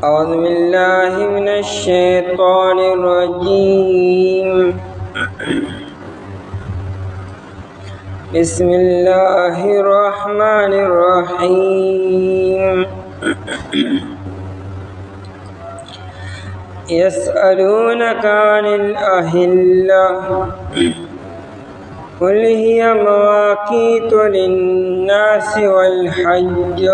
أعوذ بالله من الشيطان الرجيم بسم الله الرحمن الرحيم يسألونك عن الأهلة قل هي مواقيت للناس والحج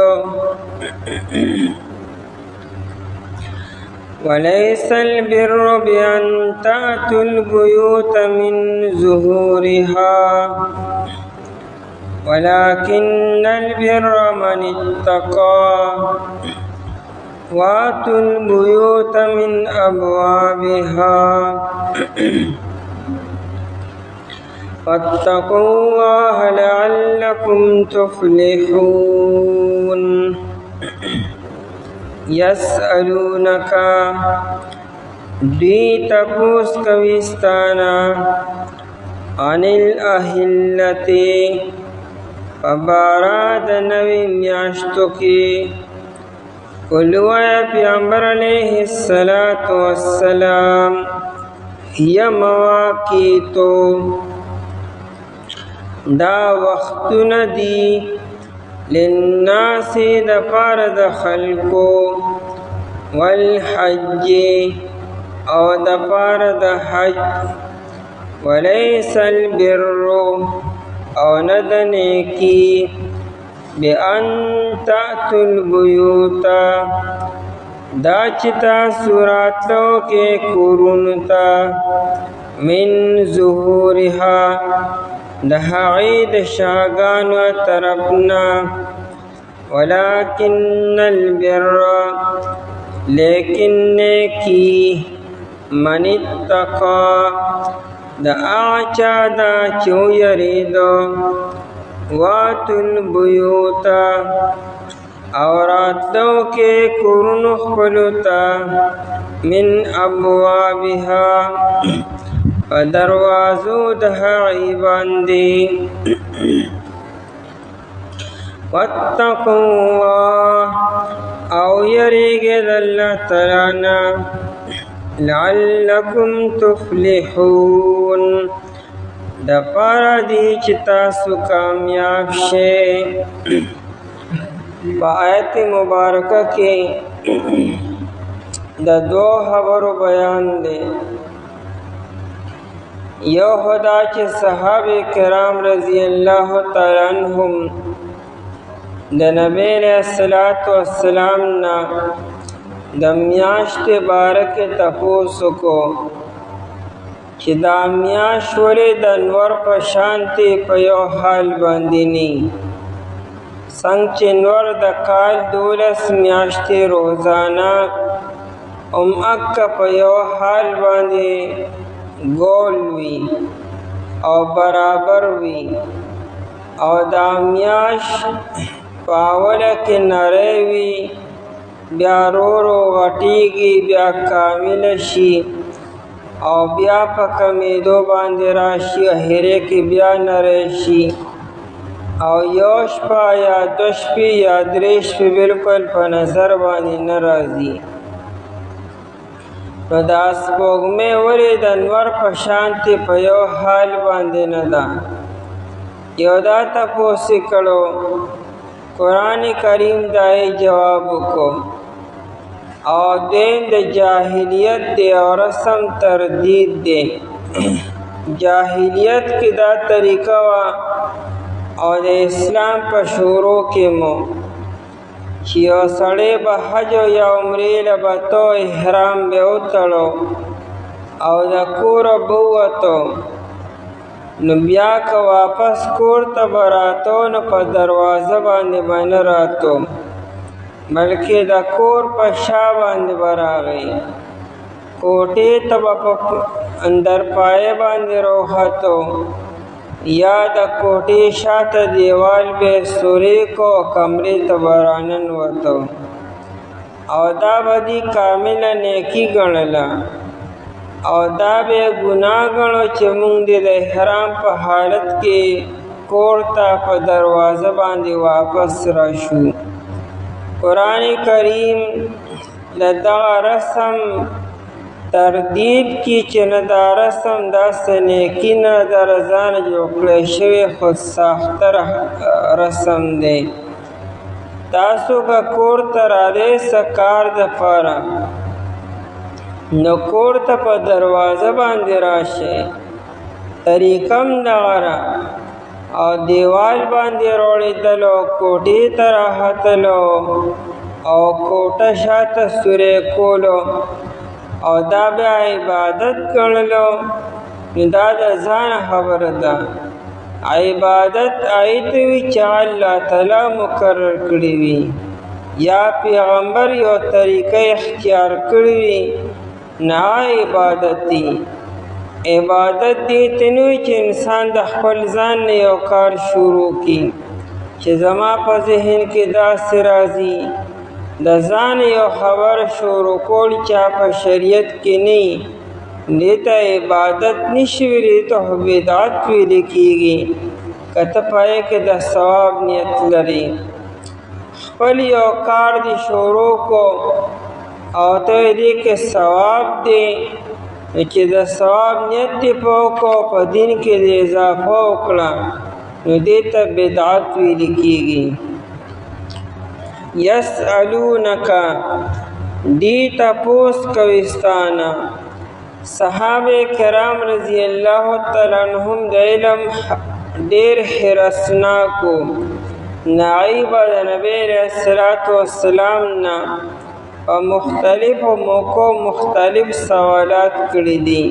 وليس البر بأن تأتوا البيوت من ظهورها ولكن البر من اتقى واتوا البيوت من أبوابها واتقوا الله لعلكم تفلحون يسألونك دی تپوس کویستانا عن الأهلة فباراد نوی میاشتو کی قلوا یا پیامبر علیہ السلام یا مواقیتو دا وقتون دی للناس دپار د خلقو والحج او دپار د حج وليس البر او ندنیکی بأن تأتوا البیوت دا چتا سوراتلو کے قرونتا من ظهورها دها عید شاگان و طرفنا ولكن البر لیکن نیکی من اتقا دا آچا دا چو یریدو واتو البیوتا اوراتو کے قرن خلوتا من ابوابها دروازو دها عیبان دی واتقوا اللہ او یریگد اللہ تعالیٰ لعلکم تفلحون دپارا دی چتاسو کامیاب شے با آیت مبارکہ کے دا دو خبر بیان دے یو خدا چه صحابه کرام رضی اللہ تعالی عنہم د نبی علیہ السلام نا د میاشت بارک تپوسو کو چې دا میاش ولې د انور په شانتی په یو حال باندې نی څنګه چې نور د کال 12 میاشتې روزانه اک په یو حال باندې گول وی او برابر وی او دا میاش پاوله کې نری وی بیا رو غټیږي بیا کامل شي او بیا په کمیدو باندې راشي اخره کې بیا نری شي او یو شپه یا دو شپې یا درې شپې بالکل په نظر باندې نه راځي نو دا سپوږمۍ ولې د انور په شانتې په یو حال باندې نه ده یو دا تپوس یې کړو قرآن کریم دای جواب وکړو او دین د جاہلیت دی او رسم تردید دی جاہلیت کې دا طریقه وا او د اسلام په شروع کې مو چې یو سړی به حج یا عمرې له به تو احرام به وتړو او د کوره به ووتو نو بیا که واپس کور ته به راتو نو په دروازه باندې به نه راتو بلکې د کور په شا باندې به راغی کوټې ته به په اندر پایه باندې راوختو یا د کوټې شاته دیوال به سورې کو کمرې ته به راننوتو او دا به دې کامله نیکي ګڼله او دا به ګناه ګڼو چې مونږ دې د احرام په حالت کې کور ته په دروازه باندې واپس راشو. قرآن کریم د دغه رسم تردید کی چې نه دا رسم داسې نیکي نه د رضا نه جوړ کړی شوی خود ساخته رسم دی. تاسو که کور ته راځئ څه کار دپاره نو کور ته په دروازه باندې راشئ، طریقه هم دغه ده او دیوال باندې روړېدلو، کوټې ته راختلو او کوټه شاته سورې کولو او دا بیا عبادت ګڼلو، نو دا د ځان خبره ده. عبادت هغې ته وي چې الله تعالی مقرر کړې وي یا پیغمبر یو طریقه اختیار کړې وي، نه عبادت دی. عبادت دې ته نه وي چې انسان د خپل ځان نه یو کار شروع کړي چې زما په ذهن کې داسې راځي. د ځان یو خبر شروع کول چې په شریعت کې نه دې ته عبادت نشي ویلی، ته خو بدعت ویلی کېږي که ته په هغې کې د ثواب نیت لري. خپل یو کار دې شروع کو او ته دې کې ثواب دی، چې د ثواب نیت دې په وکړو، په دین کې دې اضافه وکړه، نو دې ته بدعت ویلی کېږي. یسألونک دی تپوس کوي ستانه. صحابه کرام رضی الله تعالی عنهم د علم ډېر حرصناکو، نعی به د نبی علیه الصلاة والسلام نه په مختلفو موقعو مختلف سوالات کړي دي.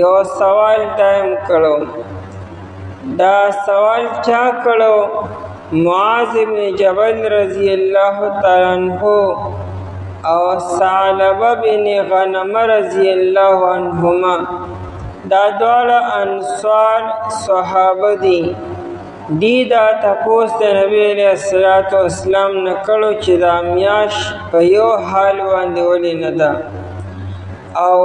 یو سوال دایم کړو، دا سوال چا کړو؟ معاذ بن جبل رضی الله تعالی عنہ او ثعلبه بن غنم رضی الله عنهما، دا دواړه انصار صحابه دي. دی دا تپوس د نبی علیه الصلاة والسلام نه کړو چې دا میاشت په یو حال باندې ولې نه ده. او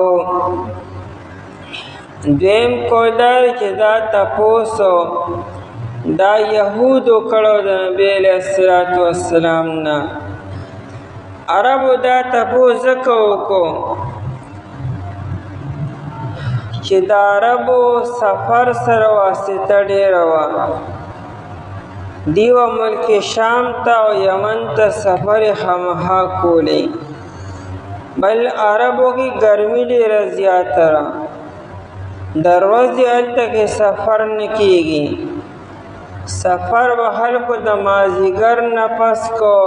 دویم قول دا چې دا تپوسو دا یهودو کړو د نبی علیه الصلاة والسلام نه. عربو دا تپوس ځکه وکړو چې د عربو سفر سره واسطه ډېره وه. دیو ملک شام ته او یمن ته سفر خامخا کولی، بل عربو کې ګرمي ډېره زیاته ده، د ورځې هلته کې سفر نه کېږي. سفر به خلکو د مازدیګر نه پس کو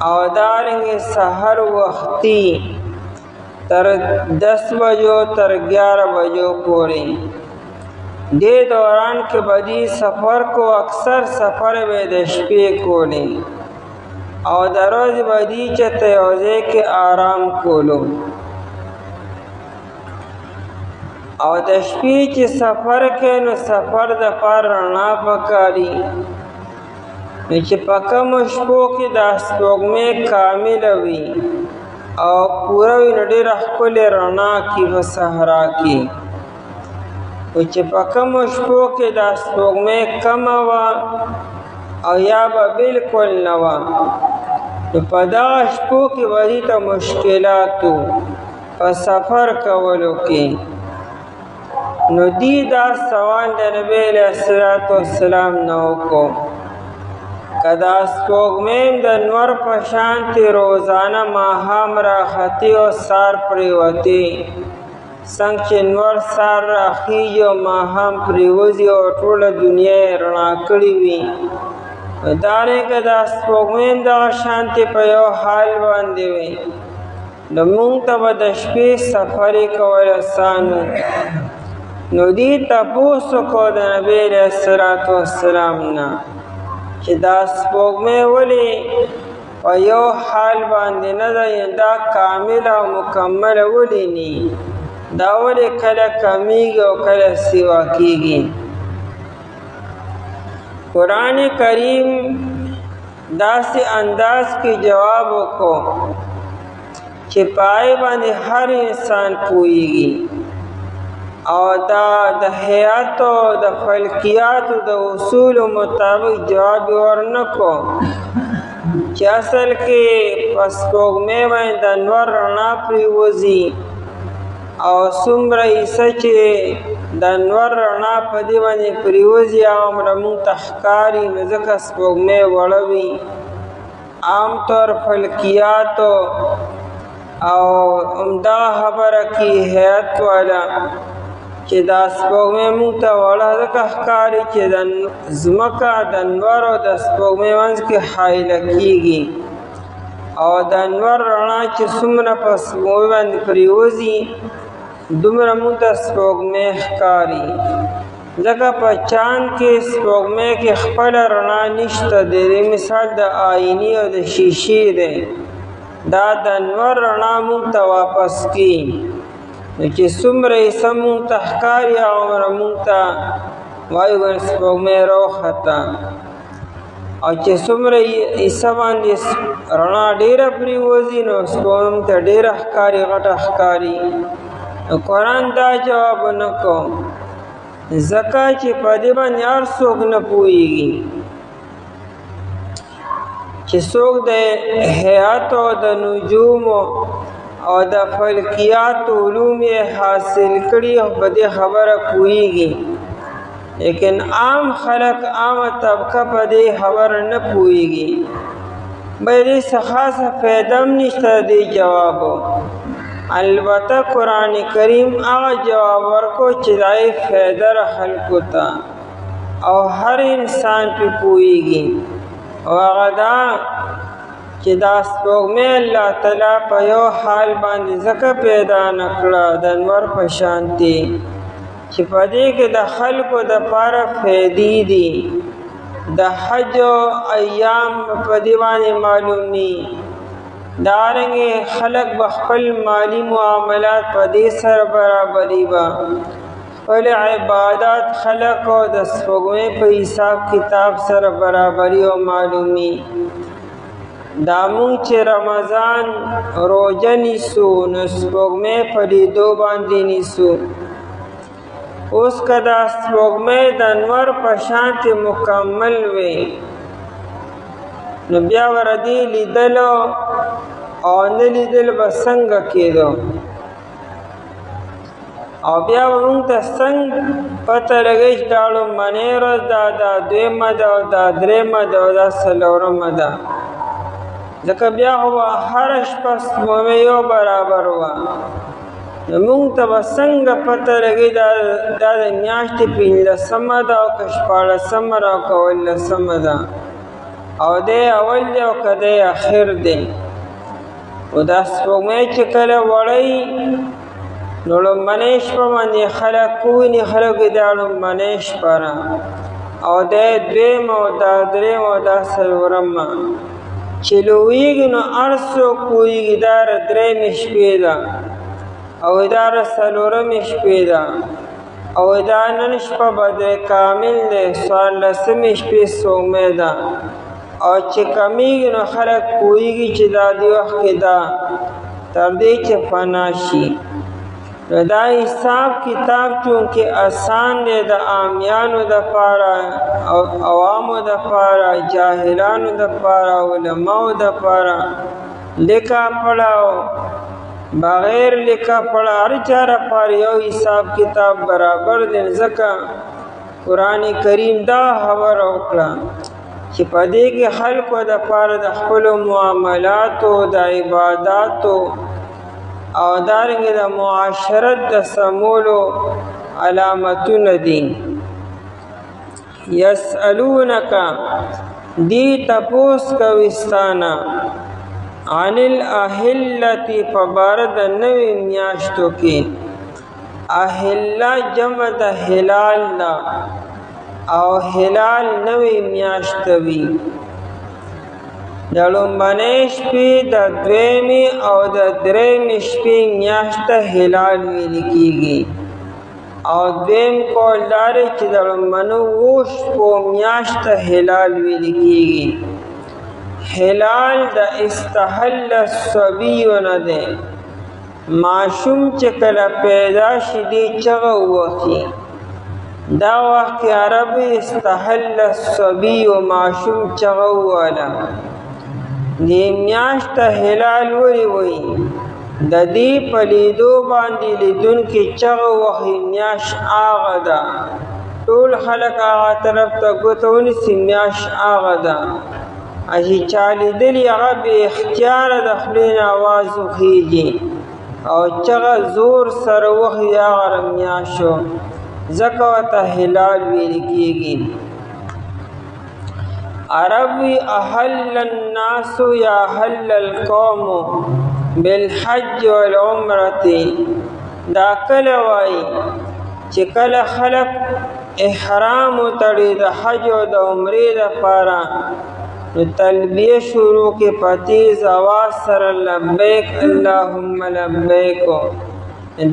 او دارنګې سحر وختي تر 10 بجو تر 11 بجو پورې. دې دوران کې به دی سفر کو، اکثر سفر به د شپې کولی او د ورځې به دی چېرته یو ځای کې آرام کولو. او د شپې چې سفر کوي نو سفر دپاره رڼا پکاري، نو چې په کمو شپو کې دا سپوږمۍ کامله وي او پوره وي نو ډېره ښکلې رڼا کي په صحرا کې. او چې په کمو شپو کې دا سپوږمۍ کمه وه او یا به بلکل نه وه، نو په دغه شپو کې به دې ته مشکلات و په سفر کولو کې. نو دی دا سوال د نبی علیه الصلاة والسلام نه وکړو که دا سپوږمۍ د نور په شانتې روزانه ماښام راختي او سهار پرېوتې، څنګه چې نور سهار راخیږي او ماښام پرېوځي او ټوله دنیا یې رڼا کړې وي، دارنګه دا سپوږمۍ هم دغه شانتې په یو حال باندې وي، نو موږ ته به د شپې سفر یې کول اسان و. نو دی تپوس وکړو د نبی علیه الصلاة والسلام نه چې دا سپوږمۍ ولې په یو حال باندې نه ده، دا کامله او مکمله ولې نه، دا ولې کله کمیږي او کله سیوا کېږي. قرآن کریم داسې انداز کې جواب وکړو چې پای باندې هر انسان پوهیږي او دا د حیاتو د فلکیاتو د اصول مطابق جواب ورنکو. چې اصل کې په سپوږمۍ باندې د انور رڼا پرېوځي او څومره حصه چې د انور رڼا په دې باندې پرېوځي هغومره موږ ته ښکاري، نو ځکه سپوږمۍ وړه وي. عام طور فلکیاتو او همدغه خبره کې هیات والا چې دا سپوږمۍ موږ ته وړه ځکه ښکاري چې د ځمکه د انور او د سپوږمۍ منځ کې حایله کېږي او د انور رڼا چې څومره په سپوږمۍ باندې پرېوځي دومره موږ ته سپوږمۍ ښکاري. ځکه په چاند کې سپوږمۍ کې خپله رڼا نشته دی، د مثال د آینې او د شیشې دی، دا د انور رڼا موږ ته واپس کړي، نو چې څومره حصه موږ ته ښکاري هغومره موږ ته وایو ګنې سپوږمۍ راوخته، او چې څومره حصه باندې رڼا ډېره پرېوځي نو سپوږمۍ موږ ته ډېره ښکاري، غټه ښکاري. نو قرآن دا جواب ونه کو ځکه چې په دې باندې هر څوک نه پوهېږي چې څوک د هیات او د نجومو او د فلکیاتو علوم یې حاصل کړي او په دې خبره پوهېږي، لیکن عام خلک عامه طبقه په دې خبره نه پوهېږي. بیا دې څه خاصه فایده هم نشته د دې جوابو. البته قرآن کریم هغه جواب ورکو چې د هغې فایده را خلکو ته او هر انسان پې پوهېږي، او هغه دا چې دا سپوږمۍ الله تعالی په یو حال باندې ځکه پیدا نه کړه د انور په شانتې چې په دې کې د خلکو دپاره فایدې دي. د حج ایام په دې باندې معلومي، دارنګې خلک به خپل مالی معاملات په دې سره برابري به خپل عبادات خلک او د سپوږمۍ په حساب کتاب سره برابري او معلومي. دا مونږ چې رمضان روژه نیسو نو سپوږمۍ په لیدو باندې نیسو. اوس که دا سپوږمۍ د انور په شانتې مکمل وي نو بیا وردی لیدلو او نه لیدل به څنګه کېدو، او بیا به موږ ته څنګه پته لګی چې دا لومړنۍ ورځ ده، دا دویمه ده او دا درېیمه ده او دا څلورمه ده، ځکه بیا خو به هره شپه سپوږمۍ یو برابر وه، نو موږ ته به څنګه پته لګی دا د میاشتې پنځلسمه ده او که شپاړسمه ده او که اوولسمه ده، او دی اول دی او که دی اخر دی. او دا سپوږمۍ چې کله وړی نو لومړنۍ شپه باندې خلک وویني، خلک وایي دا لومړنۍ شپه ده، او دی دویمه او دا درېیمه او دا څلورمه. چې لویږي نو هر څوک پوهېږي دا درېیمې شپې ده او دا څلورمې شپې ده او دا نن شپه بدر کامل دی، څوارلسمې شپې سپوږمۍ ده، او چې کمیږي نو خلک پوهېږي چې دا دې وخت کې ده تر دې چې فنا شي. نو دا حساب کتاب چونکې آسان دی د عامیانو دپاره او عوامو دپاره، جاهلانو دپاره، علماو دپاره، لیکا پړاو بغیر لیکا پړه هر چا لپاره یو حساب کتاب برابر دی. ځکه قرآن کریم دا خبره وکړه چې په دې کې خلکو دپاره د خپلو معاملاتو د عباداتو او دارنګې د معاشرت د سمولو علامتونه دي. یسألونک دی تپوس کوي ستانه عن الاهلة په باره د نوې میاشتو کې. اهله جمع د هلال ده او هلال نوې میاشت وي. د لومړنۍ شپې د دویمې او د درېیمې شپې میاشت ته هلال ویل کېږي، او دویم قول دا دی چې د لومړنیو اووه شپو میاشت ته هلال ویل کېږي. هلال د استحل الصبي نه دی، ماشوم چې کله پیدا شي دی چغه ووهي، دا وخت کې عرب استحل الصبي و ماشوم چغه وواله. دې میاشت ته هلال ولې وایي؟ د دې په لیدو باندې لیدونکي چغه وهي میاشت هغه ده. ټول خلک هغه طرف ته ګوته ونیسي میاشت هغه ده. چې چا لیدلي هغه بې اختیاره د خولې نه اواز وخیږي او چغه زور سره وهي هغه میاشتو، ځکه ورته هلال ویل کېږي. عرب وی احل الناس یا احل القوم بالحج والعمرة. دا کله وایي چې کله خلق احرام وتړي د حج او د عمرې دپاره، نو تلبیه شروع کې په تیز اواز سره لبیک اللهم لبیک.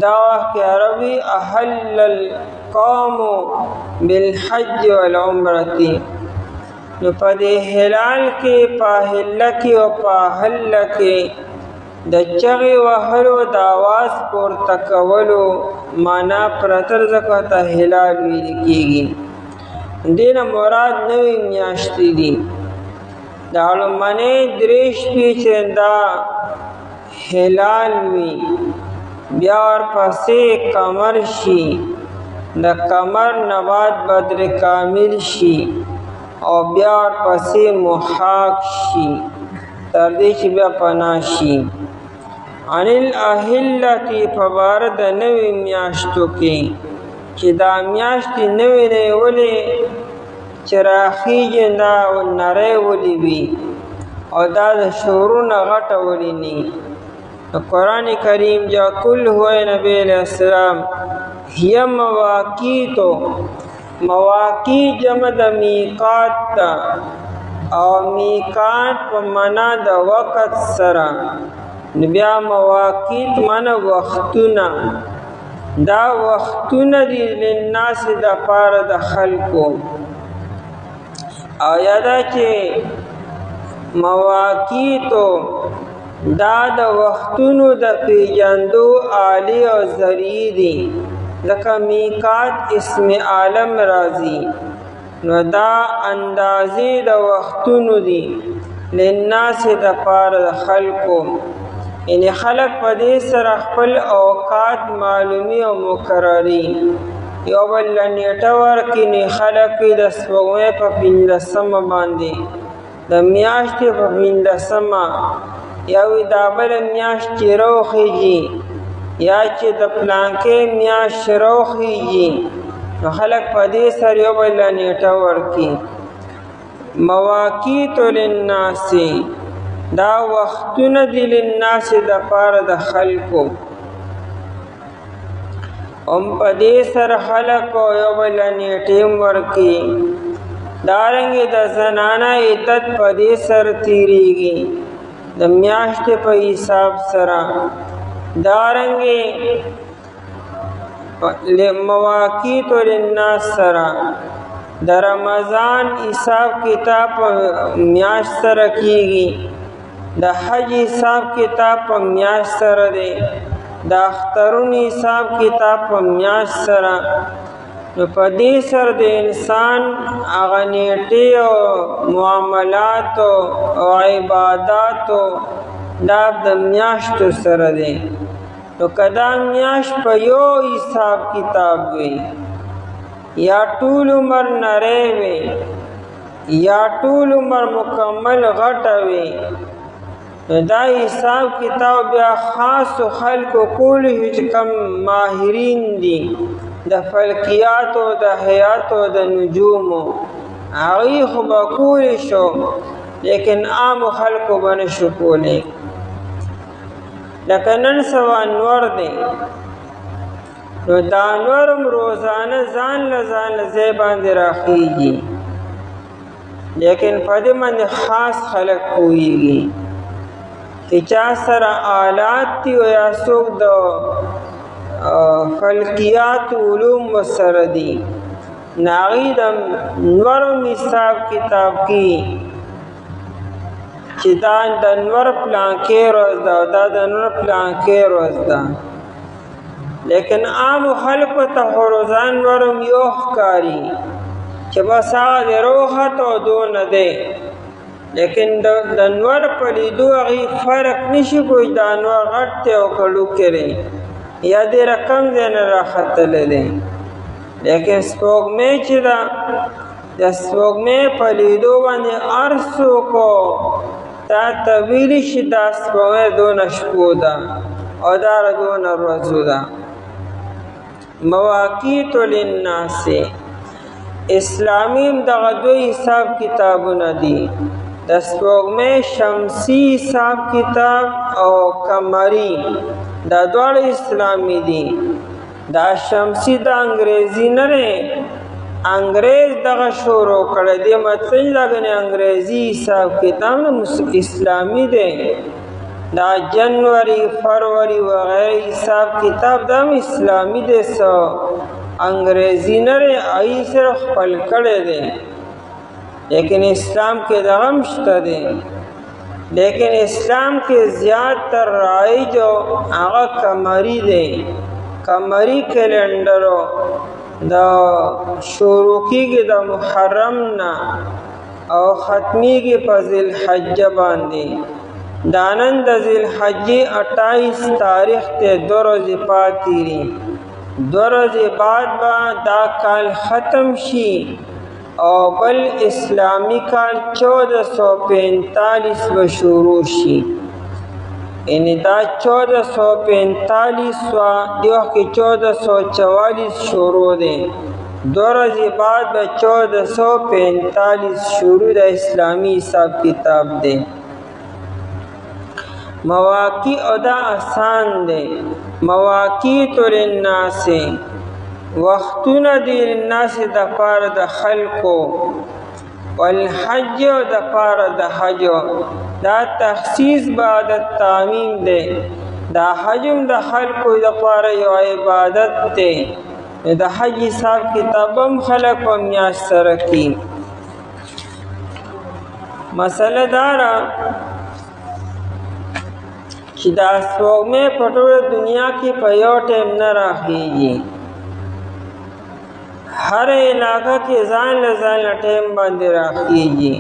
دا وخت کې عربي احل القوم بالحج والعمرة. نو په دې هلال کې په هله کې او په حله کې د چغې وهلو د اواز پورته کولو معنا پرتر ځکه ته هلال ویل کېږي. دې نه مراد نوې میاشتې دي. دا لومړنۍ درې شپې چې دا هلال وي، بیا ورپسې قمر شي، د قمر نه بعد بدر کامل شي او بیا ورپسې محاق شي تر دې چې بیا پناه شي. عن الاهلة په باره د نوې میاشتو کې چې دا میاشتې نوې نه ولې چې راخیږي دا نری ولې وي او دا د شورونه غټه ولې نه. قرآن کریم جا کل ہوئے نبی علیہ السلام هي مواقیتو، مواقیت جمع د میقات تا او میقات په معنا د وقت سره، بیا مواقیت معنا وختونه. دا وختونه دي للناس د پاره د خلکو. او یادا چې مواقیتو دا د وختونو د پیژندو آلی او ذریعی دي، لکه میقات اسم عالم راځي. نو دا اندازې د وختونو دي للناس د پاره د خلکو. یعنی خلق په دې سره خپل اوقات معلومي او مقرري. یو بل نیټه ورکړي نو خلق د سپوږمۍ په 15مه باندې، د میاشتې په 15مه، یا وی دا بل میاشت چې راوخیږي یا چې د پلانکې میاشت راوخیږي، نو خلق په دې سره یو بل نیټه ورکړي. مواقیت للناس دا وختونه دي للناس د پاره د خلکو. په دې سره خلق یو بل نیټې ورکړي. دارنګې د زنانه عدت په دې سره تیریږي د میاشتې په حساب سره. دارنګې مواقیت للناس سره د رمضان حساب کتاب په میاشت سره کیږي، د حج حساب کتاب په میاشت سره دی، د اخترون حساب کتاب په میاشت سره. نو په دې سره د انسان هغه نیټې او معاملات او عبادات دا د میاشتو سره دی. نو که دا میاشت په یو حساب کتاب وي، یا ټول عمر نری وي، یا ټول عمر مکمل غټه وي، دا حساب کتاب بیا خاص خلکو کولی چې کم ماهرین دي د فلکیاتو د حیاتو د نجومو، هغوی خو به کولی شو لیکن عام خلکو به نشو کولی. لکه نن سبا انور دی، نو دا انور هم روزانه ځان له ځای باندې راخیږي، لیکن په دې باندې خاص خلک پوهیږي چې چا سره آلات دي او یا څوک د فلکیات علوم ورسره دي، نو هغوی د انور حساب کتاب کې چې دا د انور پلانکې ورځ ده او دا د انور پلانکې ورځ ده. لیکن عام خلکو ته خو روزان انور هم یو ښکاري چې بس هغه د روخت او دونه دی. لیکن د انور په لیدو هغې فرق نشي کوی دا انور غټ دی او که ډوکی دی یا ډېره کم ځای نه راختلی دی. لیکن سپوږمۍ چې ده د سپوږمۍ په لیدو باندې هر څوک تا ته ویلی شي دا سپوږمۍ دونه شپو ده او دا دونه ورځو ده. مواقیت للناس اسلامي دغه دوی حساب کتابونه دي، د سپوږمۍ شمسي حساب کتاب او قمري دا دواړه اسلامي دي. دا شمسي د انګریزي نه دی، انګریز دغه شروع کړی دی، مطلب دا ګنې انګریزي حساب کتاب اسلامي دی. دا جنوري فروری وغیره حساب کتاب دا هم اسلامي دی، څه انګریزي نه دی، هغې صرف خپل کړی دی. لیکن اسلام کې دغه هم شته دی، لیکن اسلام کې زیات تر رایج هغه قمري دی. قمري کیلنډرو دا شروع کېږي د محرم نه او ختمیږي په ذوالحجه باندې. دا نن د ذوالحجې 28 تاریخ ته 2 ورځې پاتې دي. 2 ورځې بعد به دا کال ختم شي او بل اسلامی کال 1445 به شروع شي. یعنی دا 1445 وا دی وخت کې 1444 شروع دی. 2 ورځې بعد به 1445 شروع د اسلامی حساب کتاب دی. مواقع او دا آسان دی. مواقیت للناس وختونه دی للناس د پاره د خلکو، والحج او د پاره د حج. دا تخصیص بعد التعمیم دی. دا حجم د خلکو د پاره یو عبادت دی. د حج حساب کتاب هم خلک په میاشت سره کوي. مسله دا ده چې دا سپوږمۍ په ټوله دنیا کې په یو ټیم نه راخیږي، هر علاقه کې ځان له ځان له ټیم باندې راخیږي.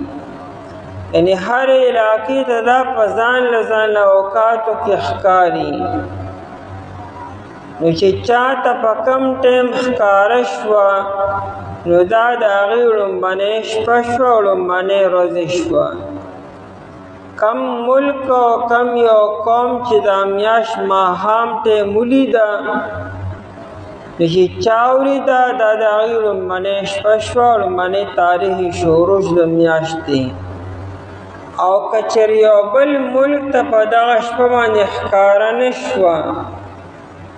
یعنی هر علاقې ته دا په ځان له ځان له اوقاتو کې ښکاري. نو چې چا ته په کم ټیم ښکاره شوه نو دا د هغې لومبنۍ شپه شوه او لومبنۍ ورځې شوه. کم ملک او کم یو قوم چې دا میاشت ماښام ټیم ولیده نو چې چا ولیده دا د هغې لومبنۍ شپه شوه او لومبنۍ تاریخ شروع د میاشت دی. او که چېرې یو بل ملک ته په دغه شپه باندې ښکاره نه شوه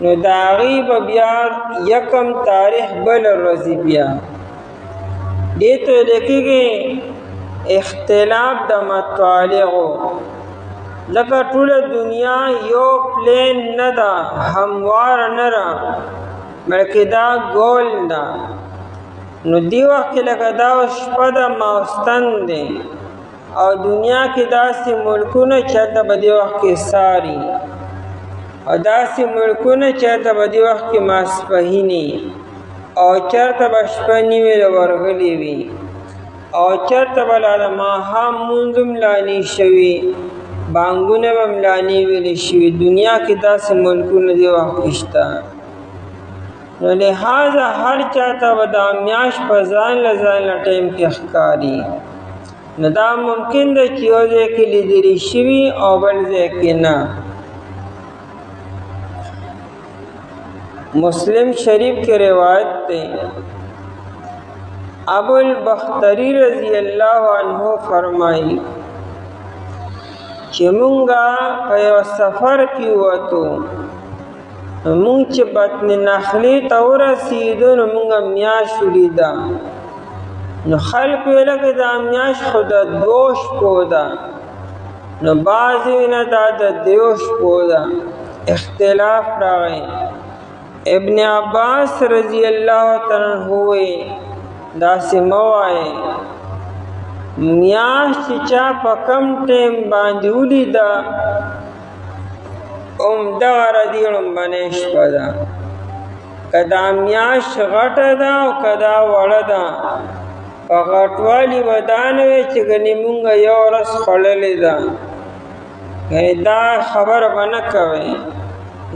نو د هغې به بیا 1 تاریخ بله ورځې بیا دې ته ویل کېږي اختلاف د مطالعو. لکه ټوله دنیا یو پلین نه ده، همواره نه ده، بلکې دا ګول ده. نو دې وخت کې لکه دا شپه ده ماوستن دی او دنیا کې داسې ملکونه چېرته به دې وخت کې ساري او داسې ملکونه چېرته به دې وخت کې ماسپښیني او چېرته به شپه نیمې ورغلې وي او چېرته به لا د ماښام لمونځ هم لا نه شوي، بانګونه به هم لا نه ویلې شوي. دنیا کې داسې ملکونه دې وخت کې شته. نو لہذا هر چا ته به دا میاشت په ځان له ځان له ټیم کې ښکاري. نو دا ممکن ده چې یو ځای کې لیدلې شوي او بل ځای کې نه. مسلم شریف کې روایت دی، ابو البختری رضی اللہ عنہ فرمائی چې مونږه په یو سفر کې ووتو، مونږ چې بطن نخلې ته ورسېدو نو مونږه میاشت ولیده. نو خلق ویله که دا میاشت خو د 2 شپو ده، نو بعضې وی نه دا د 2 شپو ده. اختلاف راغی. ابن عباس رضی اللہ تعالی عنہ وی داسې مه وایې، میاشت چې چا په کم ټیم باندې ولیده همدغه ردي لومبنۍ شپه ده. که دا میاشت غټه ده او که دا وړه ده په غټوالي به دا نه وي چې ګنې مونږ یو ورځ خوړلې ده، ګنې دا خبره به نه کوئ،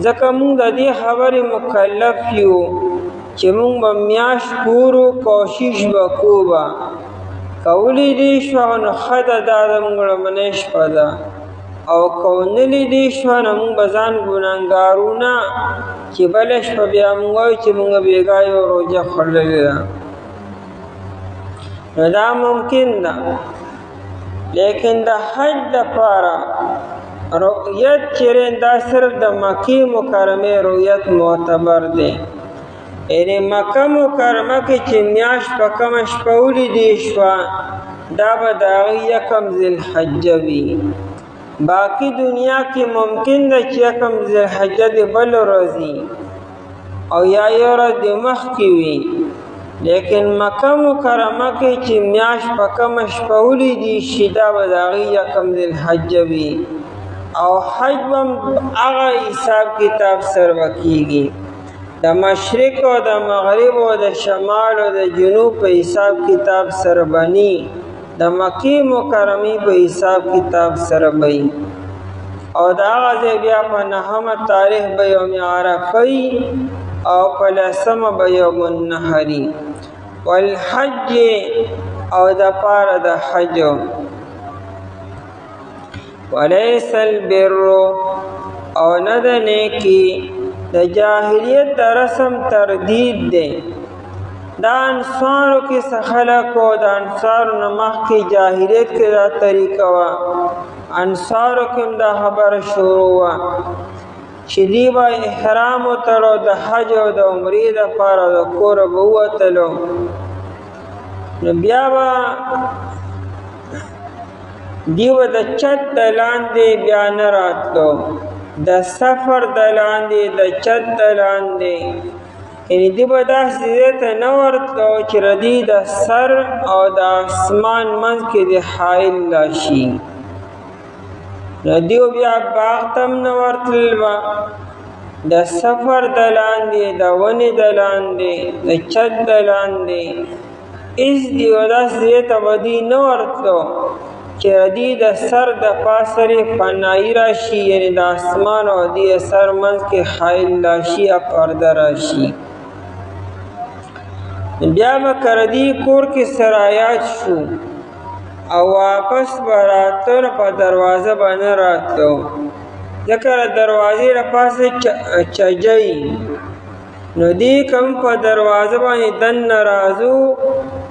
ځکه مونږ د دې خبرې مکلف یو چې مونږ به میاشت پورو کوشش به کوو به که ولیدې شوه نو ښه ده، دا زموږ لومړنۍ شپه ده، او که ونه لیدې شوه نو مونږ به ځان ګنهګارو نه چې بله شپه بیا مونږ وایو چې مونږ بېګا یو روژه خوړلې ده. نو دا ممکن ده، لیکن د حج دپاره رؤیت چیرې دا صرف د مکې مکرمې رؤیت معتبر دی، یعنې مکه مکرمه کې چې میاشت په کومه شپه ولیدې شوه دا به د هغې یکم ذوالحجه وي. باقی دنیا کې ممکن ده چې یکم ذوالحجه د بل ورځ او یا یو ورځ د مخکې وي، لیکن مکه مکرمه کې چې میاشت په کومه شپه ولیدې شي دا به د هغې یکم ذوالحجه وي، او حج به هغه حساب کتاب سره به کېږي، د مشرق او د مغرب او د شمال او د جنوب په حساب کتاب سره به نه، د مکې مکرمې په حساب کتاب سره به وي، او د هغه ځای بیا په 9 تاریخ به یوم عرفه وي او په 10 به یوم النحر وي. والحج او د پاره د حج. ولیس البر او نه د نیکي د جاهلیت د رسم تردید دی. دا انصارو کې څه خلکو د انصارو نه مخکې جاهلیت کې دا طریقه وه، انصارو کې هم دا خبره شروع وه چې دوی به احرام وتړو د حج او د عمرې دپاره د کوره به ووتلو، نو بیا به دوی به د چت د لاندې بیا نه راتلو، د سفر د لاندې د چت د لاندې، یعنې دوی به داسې ځای ته نه ورتلو چې ردي د سر او د اسمان منځ کې د حایل راشي، نو دوی بیا باغ ته هم نه ورتلل به، د سفر د لاندې د ونې د لاندې د چت د لاندې هېڅ دوی به داسې ځای ته به دوی نه ورتلو چې ردي د سر د پاسه پناهي راشي، یعنې د اسمان او د سر منځ کې حایل راشي یا پرده راشي. بیا به که ردي کور کې سرایات شو او واپس به راتلو په دروازه به نه راتلو، ځکه د دروازې د پاسه چجۍ، نو دوی که هم په دروازه باندې دننه راځو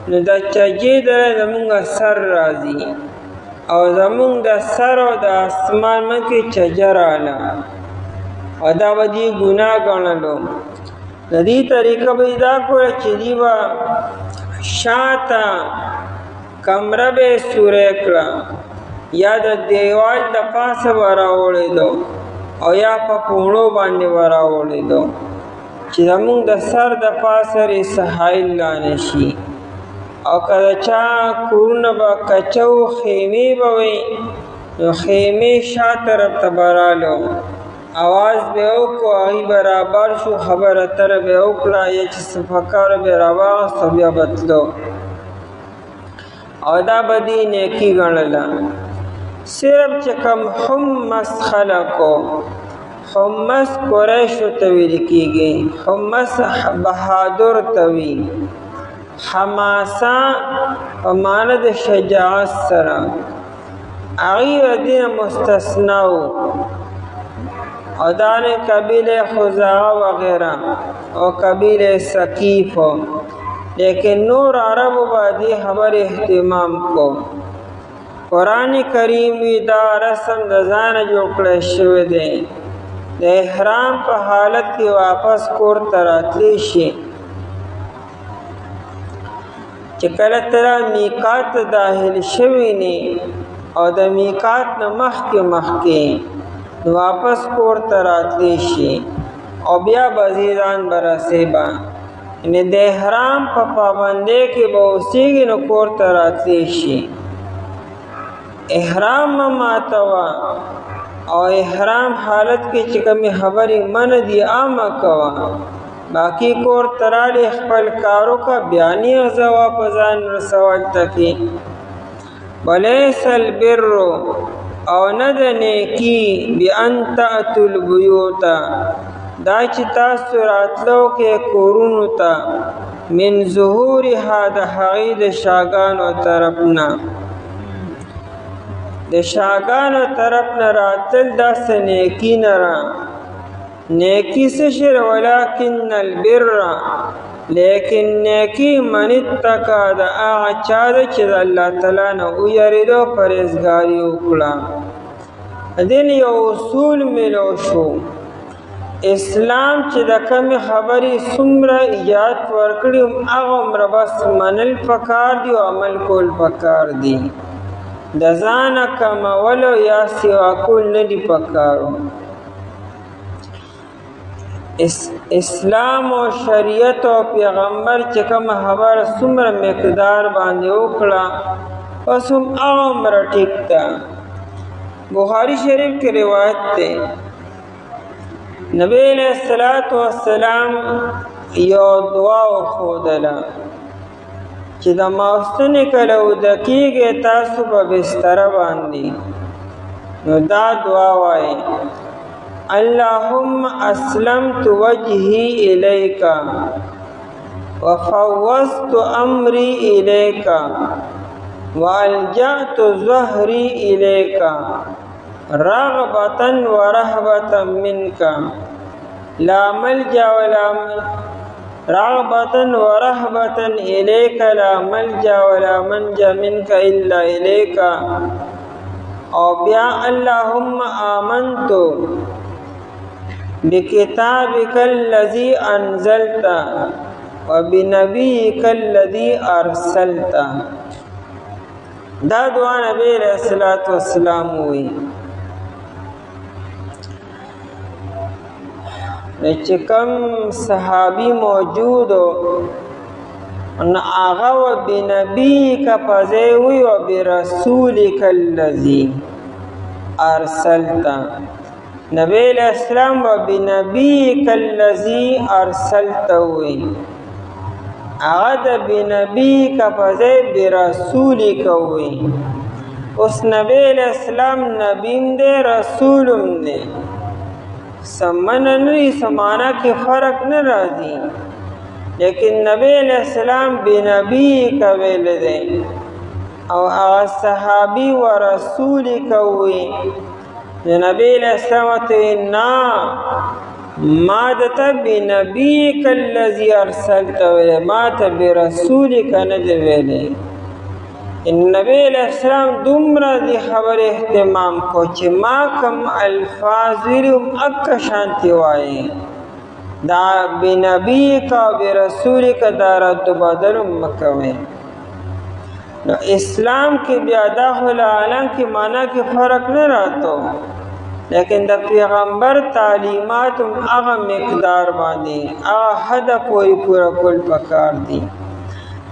نو د چجې دره زمونږ سر راځي او زمونږ د سر او د اسمان منځ کې چجه راله او دا به دوی ګناه ګڼلو. د دې طریقه به یې دا کوله چې دوی به شاته کمره به یې سوری کړه یا د دیوال د پاسه به راوړېدو او یا په پوړو باندې به راوړېدو چې زمونږ د سر د پاسه څه حایل لا نه شي. او که د چا کورونه به کچه و خیمې به وي نو خیمې شا طرف ته به رالو، اواز به یې وکړو، هغوی به رابر شو، خبره اتره به یې وکړه یا چې څه پکار به یې راواغېستو بیا به تلو، او دا به دوی نیکي ګڼله. صرف چې کوم حمص خلکو، حمص قریشو ته ویل کېږي، حمص بهادر ته وي، حماسه په معنی د شجاعت سره، هغوی د دې نه مستثنا وو، او دارنګه قبیله خزاعه وغیره او قبیله ثقیف، لیکن نور عربو به دې خبرې اهتمام کو. قرآن کریم وی دا رسم د ځانه جوړ کړی شوی دی، د احرام په حالت کې واپس کور ته راتلی شي، چې کله ته میقات ته داخل شوی نی او د میقات نه مخکې نو واپس کور ته راتلی شي او بیا به ځان به رسېبه، یعنې د احرام په پابندۍ کې به اوسېږي نو کور ته راتلی شي. احرام مه ماتوه او احرام حالت کې چې کومې خبرې منع دي عامه کوه، باقی کور ترالی خپل کارو کا بیانی غزوا پزان رسول تکی ولیس البر او ند نیکی بی ان تأتوا البیوتا دا چې تاسو راتلو کې کورونو ته من ظهورها د هغې د شاګانو طرفنا د شاګانو طرفنا راتل داسې نیکي نه را نیکی څه شی ولکن البر لیکن نیکی من اتقا د هغه چا ده چې د الله تعالی نه ویریدو پرهیزګاري وکړه دین یو اصول ملو شو اسلام چې د کمی خبرې څومره ایجاد ورکړي هغه عمره بس منل پکار دي او عمل کول پکار دي د ځانه کمولو یا سوا کول نه دي پکارو اسلام او شریعت او پیغمبر چې کوم خبر څومره مقدار باندې وکړه اوس هم هغه عمره ټیک ده بخاری شریف کې روایت ده نبی علیہ الصلوۃ والسلام یو دعا وښودله چې د ماوستنې کله وده کېږئ تاسو په بستره باندې نو دا دعا وایي اللهم اسلمت وجهي إليك وفوضت أمري إليك وألجأت ظهري إليك رغبة ورهبة منك لا ملجأ ولا رغبة ورهبة إليك لا ملجأ ولا منجا منك إلا إليك أو بيا اللهم آمنت بكتابك الذي أنزلت وبنبيك الذي أرسلت دا دعا نبی علیہ الصلوۃ والسلام ہوئی چې کوم صحابی موجود ان آغا و بنبیک پزیوی و برسولک الذی ارسلت نبی علیہ السلام و بنبیک الذی ارسلت ہوئی آغا دا بنبیک پزی برسولک ہوئی اس نبی علیہ السلام نبیم دے رسولم دے سمن نری سمانا کی فرق نہ راضی لیکن نبی علیہ السلام بنبی کا ویل دے او آغا صحابی و رسولی کوئی نبی علیہ السلام نا مادتا بنبی کاللذی ارسلت ویلے ماتا برسولی کا ند ویلے نبی علیہ السلام دومره دی خبر اهتمام کو چې ما کم الفاظ ویلم اکا شانتی وائی دا بنبی کا برسولی کا دارت بدل مکوی نو اسلام کی بیاداخل عالم کی معنی کی فرق نہ رہتو لیکن دا پیغمبر تعلیمات اغا مقدار باندی اغا حد پوری پورا کل پکار دی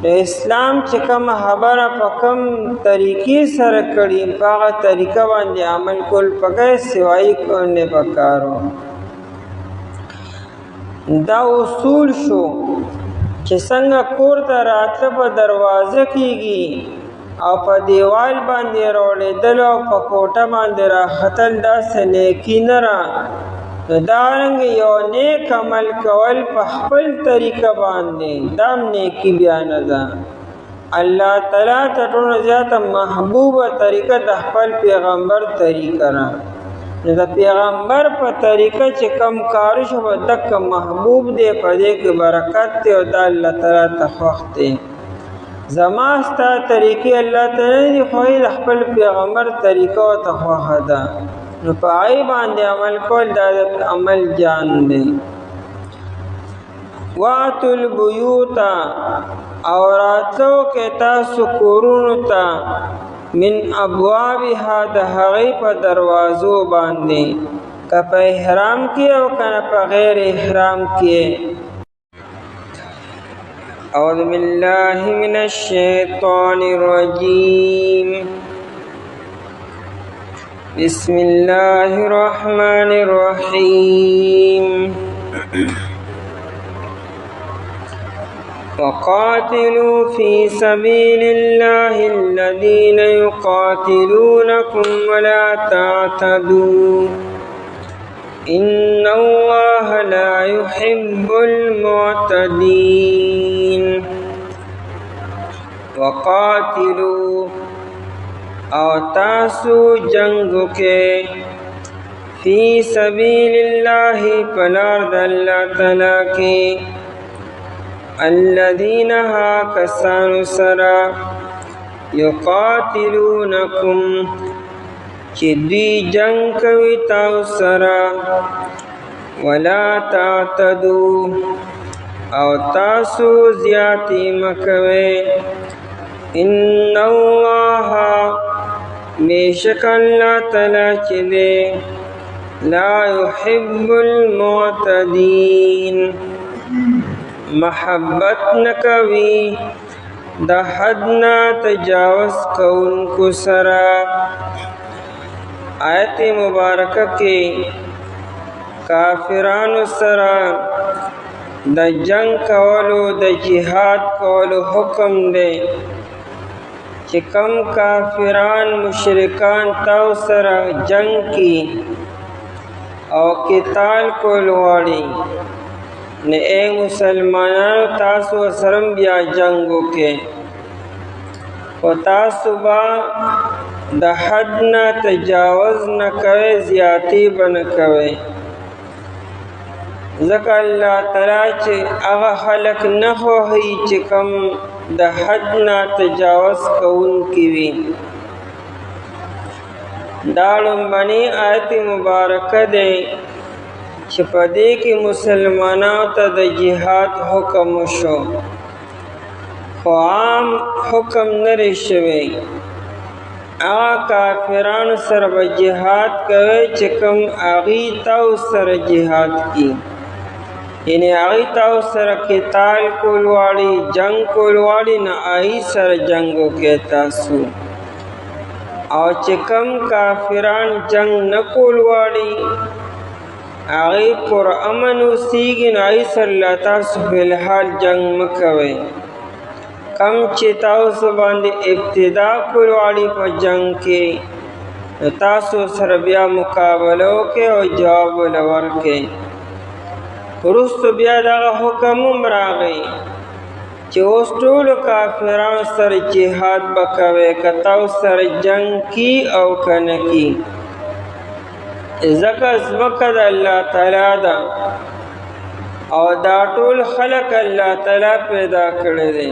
د اسلام چې کوم خبره په کوم طریقې سره کړي په هغه طریقه باندې عمل کول پکې سوای کولنه پکارو دا اصول شو چې څنګه کور ته راتله په دروازه کېږي او په دیوال باندې راوړېدل او په کوټه باندې راختل داسې نیکي نه را دارنګ یو نیک عمل کول په خپل طریقه باندې دام نیکی بیان ده الله تعالی ته ټول زیاته محبوبه طریقه د خپل پیغمبر طریقه را د پیغمبر په طریقه چې کم کار شو دک محبوب دی په دې کې برکت دی او د الله تعالی تخوخ دی زماستا طریقې الله تعالی دی خو خپل پیغمبر طریقه او تخوخ ده نو پای باندې عمل کول دا عمل جان دی واتل بیوتا اوراتو کې تاسو کورونو ته من ابوابها د هغې په دروازو باندې که په احرام کې او که په غیر احرام کې اعوذ بالله من الشیطان الرجیم بسم الله الرحمن الرحيم وقاتلوا في سبيل الله الذين يقاتلونكم ولا تعتدوا إن الله لا يحب المعتدين. وقاتلوا او تاسو جنگو کے فی سبیل اللہ پلار اللہ تعالی کے الذین ہا کسانو سرا یقاتلونکم چی دوی جنگ کوي تاو سرا ولا تعتدو او تاسو زیاتی مکوي ان اللہ بیشک اللہ تعالی چلے لا يحب المعتدین محبت نکوی دا حدنا تجاوز کون کو سرا. آیت مبارکہ کے کافرانو سرا دا جنگ کولو دا جہاد کولو حکم دے چې کم کافران مشرکان تاو سره جنگ کی او قتال کول غواړي نه اے مسلمانانو تاسو سره بیا جنگ وکړئ او تاسو با د حد نه تجاوز نه کوئ زیاتی به نه کوئ ځکه الله تعالی چې هغه خلک نه خوښوي چې کم د حد نه تجاوز کوونکي وي. دا لومړنی آیت مبارکه دی چې په دې کې مسلمانانو ته د جهاد حکم وشو خو عام حکم نه دی شوی. هغه کافرانو سره به جهاد کوي چې کوم هغوی تاسو سره جهاد کوي یعنی هغوی تاسو سره قتال کول غواړي جنگ کول غواړي نه هغوی سره جنگ وکړئ تاسو او چې کوم کافران جنگ نه کول غواړي هغوی پر امن اوسیږي نو هغوی سره لا تاسو فلحال جنگ مه کوئ. کم چې تاسو باندې ابتدا کول غواړي په جنگ کې تاسو سره بیا مقابله وکړئ او جواب ورله ورکړئ. وروسته بیا دغه حکم هم راغی چې اوس ټولو کافرانو سره جهاد به کوئ که تاسو سره جنگ کی او که نه کی ځکه ځمکه د الله تعالی ده او دا ټول خلق الله تعالی پیدا کړی دی.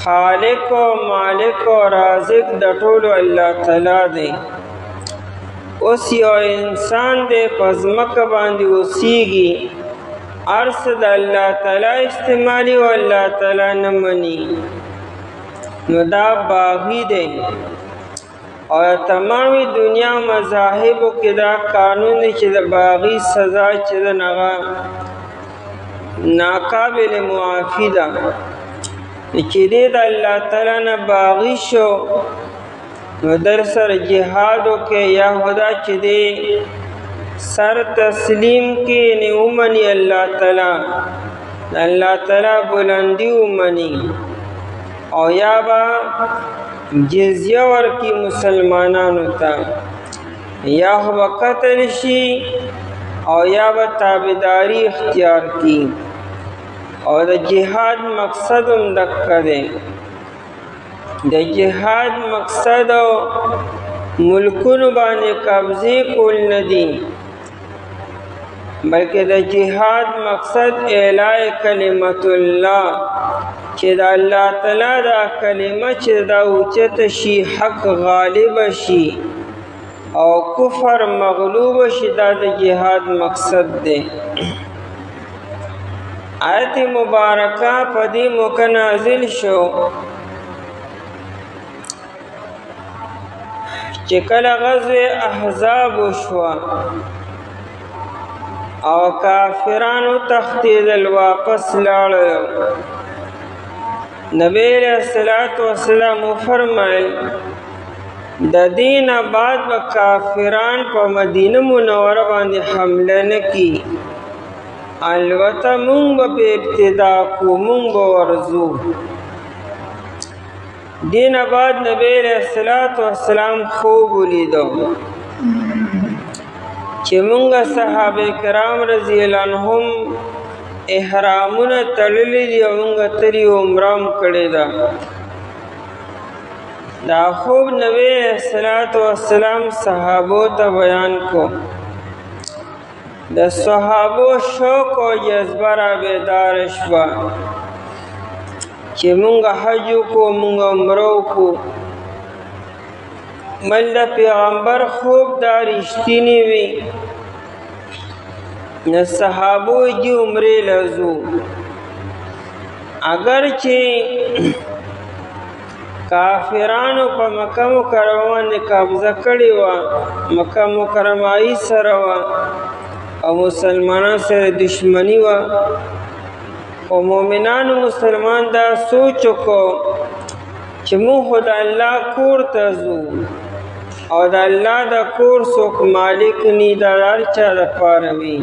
خالق و مالک و رازق د ټولو الله تعالی دی. اوس یو انسان دی په ځمکه باندې اوسیږي هر څه د الله تعالی استعمالي او الله تعالی نه مني نو دا باغي دی او تمامي دنیا مذاهبو کې دا قانون دی چې د باغي سزا چې ده هغه ناقابل معافي ده چې دی د الله تعالی نه باغي شو نو در سره جهاد وکړئ یا خدا چې دی سر تسلیم کې نه ومني الله تعالی الله تعالی بلندی ومني او یا با جزیه ورکړي مسلمانانو ته یا به قتل شي او یا به تابعداري اختیار کړي او د جهاد مقصد هم دقه دی. د جهاد مقصد ملکونو باندې قبضه کول نه دي بلکې د جهاد مقصد اعلاء کلمت الله چې د الله تعالی دا کلمه چې دا اوچت شي حق غالب شي او کفر مغلوب شي دا د جهاد مقصد دی. آیت مبارکه په دې موقع نازل شو چې کله غزوه احزاب وشوه او کافرانو تښتېدل واپس لاړل. نبی علیہ الصلوۃ والسلام فرمایل د دې نه بعد به کافران په مدینه منوره باندې حمله نه کړي البته مونږ به په ابتدا کو مونږ به ورځو. دین بعد نبی علیہ الصلوۃ والسلام خوب ولیدو چې مونږ صحابه کرام رضی الله عنهم احرامونه تړلي دي او مونږ تری عمره کړې ده. دا خوب نبی علیہ الصلوۃ والسلام صحابو ته بیان کو. د صحابو شوق او جذبه را بیدار شوه چې مونږ حج کو مونږ عمره کو. بل د پیغمبر خوب دا رښتینی وي. نه صحابو جی عمره لزو اگر چې کافرانو په مکه مکرمه باندې قبضه کړې وه، مکه مکرمه ای سره وه او مسلمانانو سره دشمنی وه، خو مؤمنانو مسلمان دا سوچ وکړو چې موږ خو د الله کور ته ځو او د الله د کور څوک مالک نی دا هر چا دپاره وي.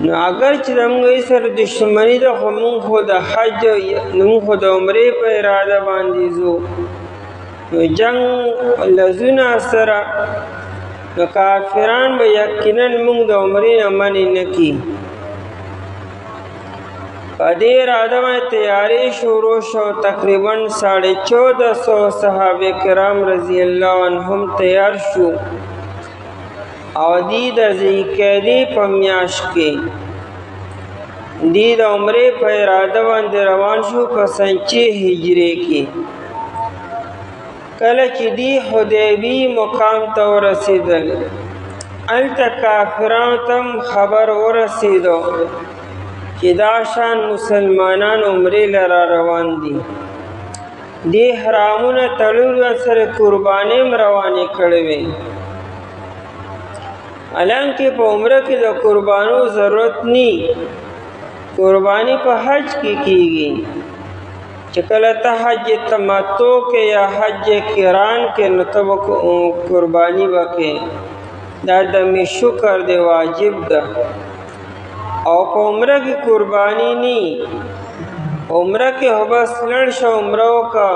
نو اگر چې زموږ سره دشمني ده خو موږ خو د حج موږ خو د عمرې په اراده باندې ځو. نو جنګ لزونه سره نو کافران به یقینا موږ د عمرې نه منې نه کي. په دې اراده باندې تیاری شروع شو. تقریبا 1450 صحابه کرام رضی الله عنهم تیار شو او دی د ذوالقعدې په میاشت کې دی د عمرې په اراده باندې روان شو په 5 هجري کې. کله چې دی حدیبی مقام ته ورسېدل هلته کافرانو ته خبر ورسېدو چې دا شان مسلمانان عمرې لره روان دي. دی حرامونه تړلو سره قربانۍ هم روانې کړې وې. حالانکه په عمره کې د قربانو ضرورت نی، قربانی په حج کې کیږي. چې کله ته حج تمتع کې یا حج قران کې نو ته قربانی وکې، دا د شکر دی واجب ده. او په عمره کې قربانی نی، عمره کې هو بس لړ شو عمره وکړه،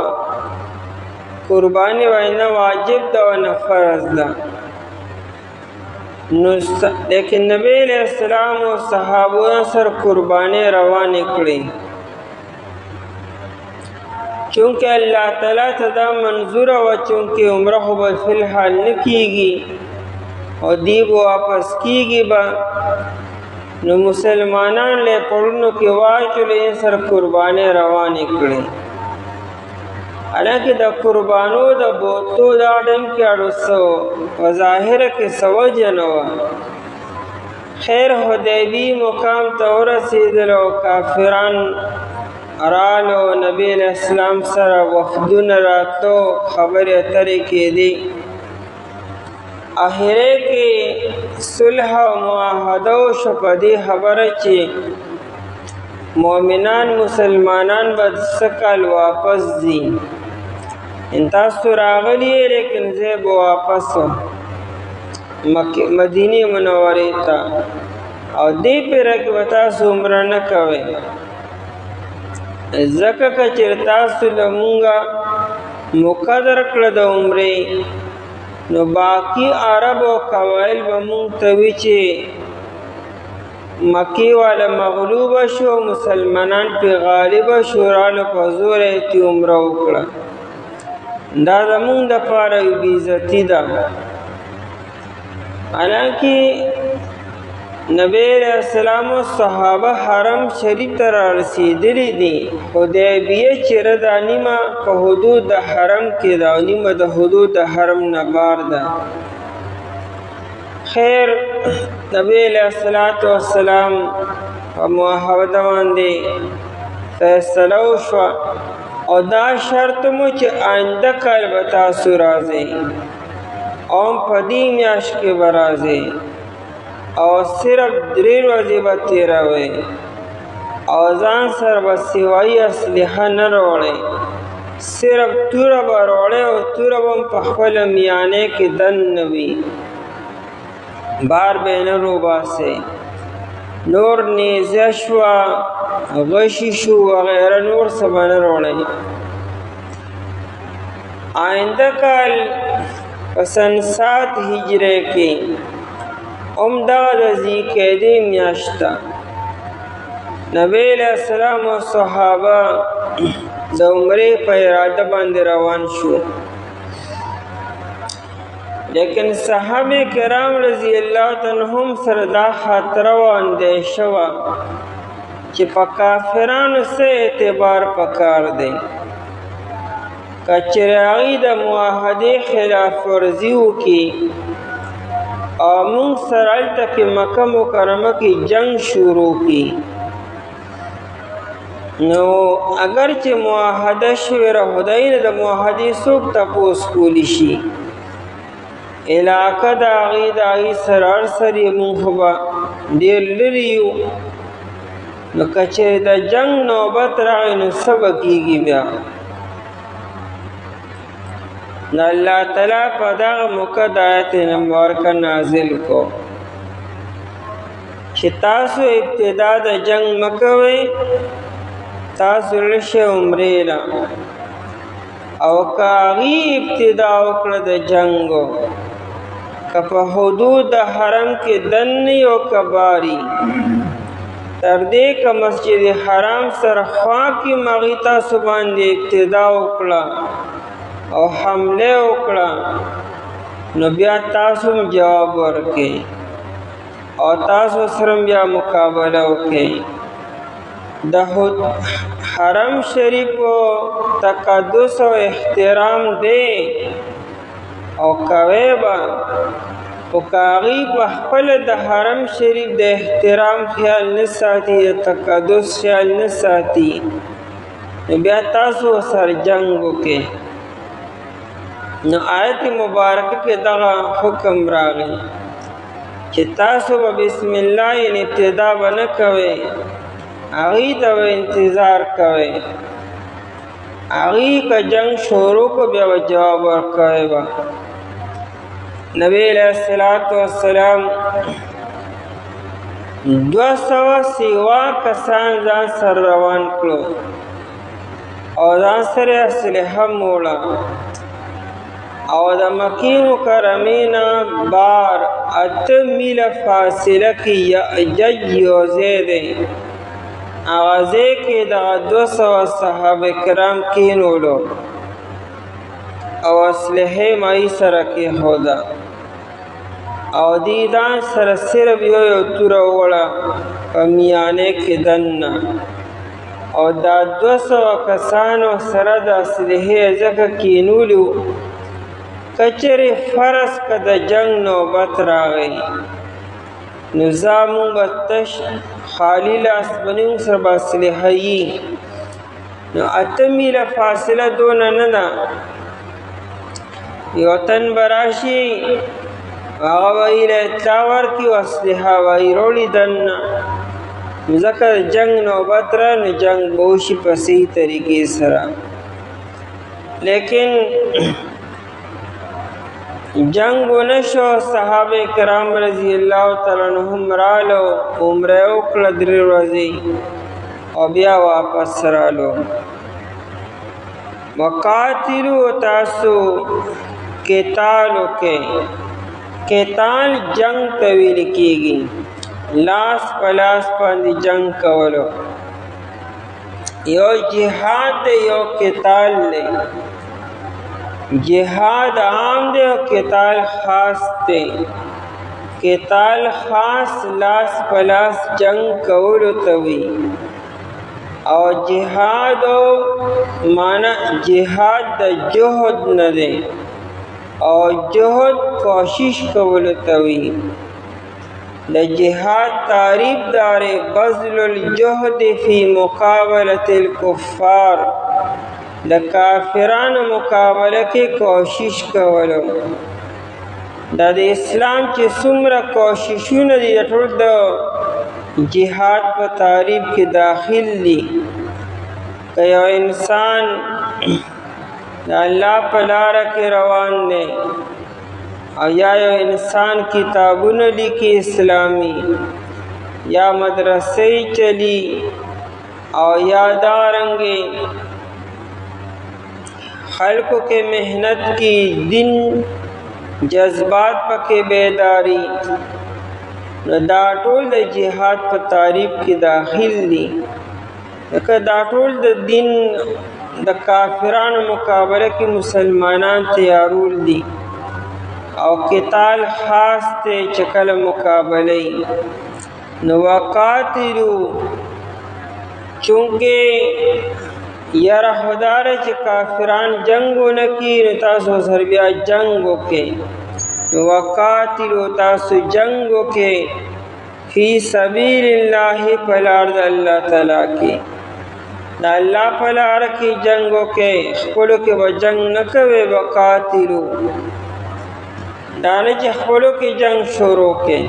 قربانی وینا واجب ده او نه فرض ده. نو لیکن نبی علیہ السلام و صحابو سر قربانی روانی کړي چونکہ اللہ تعالیٰ تدا منظور و چونکہ عمرہ خو به فی الحال نکیږي او دی به واپس کیږي با. نو مسلمانان له پړونو کې واچولې سر قربانی روانی کړي. حالانکه د قربانو د بوتو دا ډم کې اړوسو و ظاهر کې سوجه نه وه. خیر حدیبی مقام ته ورسېدل او کافران رالو، نبی علیہ السلام سره وفدونه راتلو، خبرې اترې کېدې. اخره کې صلح او معاهده وشو په دې خبره چې مؤمنان مسلمانان به څه کال واپس ځي. تاسو راغلی لیکن زه به واپس مدینه منورې ته او دې پیره کې به تاسو عمره نه کوئ، ځکه که چېرې تاسو له مونږه مقدر کړه د عمرې نو باقي عرب او قبایل به مونږ ته وي چې مکی والا مغلوب شو، مسلمانان پې غالب شو، رالو په زور یې تی عمره وکړه. دا زمونږ دپاره یو بېعزتي ده. حالانکه نبی علیہ السلام و صحابه حرم شریف ته رارسېدلي دي. حدیبیه چېرې دا نیمه په حدود د حرم کې ده او نیمه د حدود د حرم نه بار ده. خیر نبی علیہ السلام په معاهده باندې فیصله وشوه او دا شرط مو چې آینده کال به تاسو راځئ او په دې میاشت کې به راځئ او صرف 3 ورځې به تېروئ او ځان سره به سوایي اسلحه نه راوړئ، صرف توره به راوړئ او توره به په خپله میانۍ کې دننه وي، بار به یې نه روباسئ. نور نیزه شوه، غشي شو وغیره نور څه به نه راوړئ. آینده کال په سن 7 هجری کې همدغه د ذوالقعدې میاشت ده. نبی علیہ السلام او صحابه د عمرې په اراده باندې روان شو، لیکن صحابه کرام رضی الله عنهم سره دا خاطره و اندیشه وه چې په کافرانو څه اعتبار پکار دی. که چېرې هغوی د معاهدې خلاف ورزي وکړي او موږ سره هلته په مکه مکرمه کې جنگ شروع کړي، نو اگر چې معاهده شوې وه خو د هغې د معاهدې څوک تپوس کولی شي؟ علاقه د هغې سره هر سر یې موږ خو به ډېر لرې یو، نو که چېرې د جنګ نوبت راغی نو څه به کېږي بیا؟ نو الله تعالی په دغه موقع د آیت مبارکه نازل کو چې تاسو ابتدا د جنگ مه کوئ، تاسو راشئ عمرې له، او که هغې ابتدا وکړه د جنګو، که په حدود د حرم کې دننه او که باري، تر دې که مسجد حرام سره خوا کې هغې تاسو باندې ابتدا وکړه او حمله وکړه، نو بیا تاسو هم جواب ورکړئ او تاسو سره بیا مقابله وکړئ. د حرم شریف تقدس او احترام دی او کوي به، خو که هغوی په خپله د حرم شریف د احترام خیال نه ساتي، د تقدس خیال نه ساتي، نو بیا تاسو سره جنګ وکړئ. نو آیت مبارکه کې دغه حکم راغی چې تاسو به بسم الله یعنی ابتدا به نه کوئ، هغوی ته به انتظار کوئ، هغوی که جنگ شروع کو بیا به جواب ورکوئ به. نبی علیہ السلام 200 سیوا کسان ځان سره روان کړو او ځان سره اسلحه موړه، او د مکې مکرمې نه بار 8 میله فاصله کې یأجج یو ځای دی، هغه ځای کې دغه 200 صحابه کرام کېنولو او اسلحې مای سره کېښوده، او دې ځان سره صرف یو توره وړه په میانې کې دننه، او دا 200 کسانو سره د اسلحې ځکه کېنولي وو، که چېرې فرض که د جنګ نوبت راغی نو زموږ به تش خالی لاس به نه یو، سره به اسلحه یي. نو 8 میله فاصله دونه نه ده، یو تن به راشي هغه به یې له اطلاع ورکړي او اسلحه به یې راوړي دننه، نو ځکه د جنګ نوبت را نو جنګ به وشي په صحیح طریقې سره. لیکن جنگ ونه شو، صحابه کرام رضی الله تعالی عنهم رالو، عمره وکړه 3 ورځې او بیا واپس رالو. وقاتلو تاسو قتال وکئ، قتال جنگ ته ویل کېږي، لاس په لاس باندې جنگ کولو. یو جهاد دی یو قتال دی، جهاد عام دی او قتال خاص دی. قتال خاص لاس په لاس جنگ کولو ته وي، او جهاد معنا جهاد د جهد نه دی، او جهد کوشش کولو ته وي. د جهاد تعریف دار بذل الجهد فی مقابلة الکفار، د کافرانو مقابله کې کوشش کولو. دا د اسلام چې څومره کوششونه دي ټول د جهاد په تعریف کې داخل دي. که یو انسان د الله په لاره کې روان دی او یا یو انسان کتابونه لیکي اسلامي یا مدرسې چلی او یا دارنګې خلقوں کے محنت کی دن جذبات پکې بیداری، نو دا ټول د جهاد په تعریف کې داخل دي. لکه دا ټول د دین د کافرانو مقابله کې مسلمانان تیارول دي او قتال خاص ته چې کله مقابله نو وقاتلو، چونکه یاره خداره چې کافران جنگو نکی نو تاسو سر بیا جنگو کے، وقاتلو تاسو جنگو کے فی سبیل اللہ پلارد اللہ تعالیٰ کی، دا اللہ پلار کی جنگو کے خپلو کے با جنگ نکوے. وقاتلو دانے چی خپلو کی جنگ شروع کے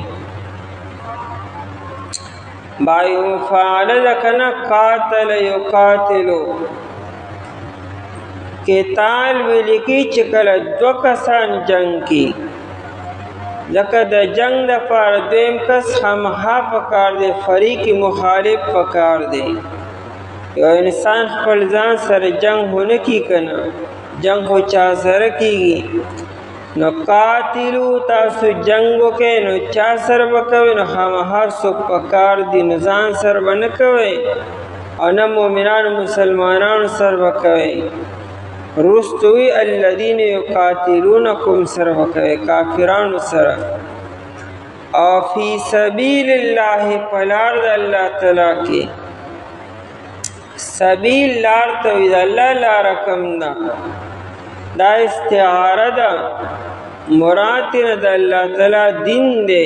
بایو فعال دکنا قاتل یقاتلو قتال ولیکی چکل دو کسان جنگ کی، لکه د جنگ د پار دویم کس خامخا پکار دی، فریق مخالف پکار دی. یو انسان خپل ځان سره جنگ هونه کی کنا، جنگ هو چا سره کیږي. نو قاتلو تاسو جنگو کې نو چا سره وکوي، نو خامخا څوک پکار دی، نو ځان سره به نه کوئ او نه مؤمنانو مسلمانانو سره وکوي. رستوی الذین یقاتلونکم سره وکوي کافرانو سره. او فی سبیل اللہ پلار د اللہ تعالی کی، سبیل لار توید اللہ لار کم دا، دا استعاره دا مراتن دا اللہ تعالی دین دے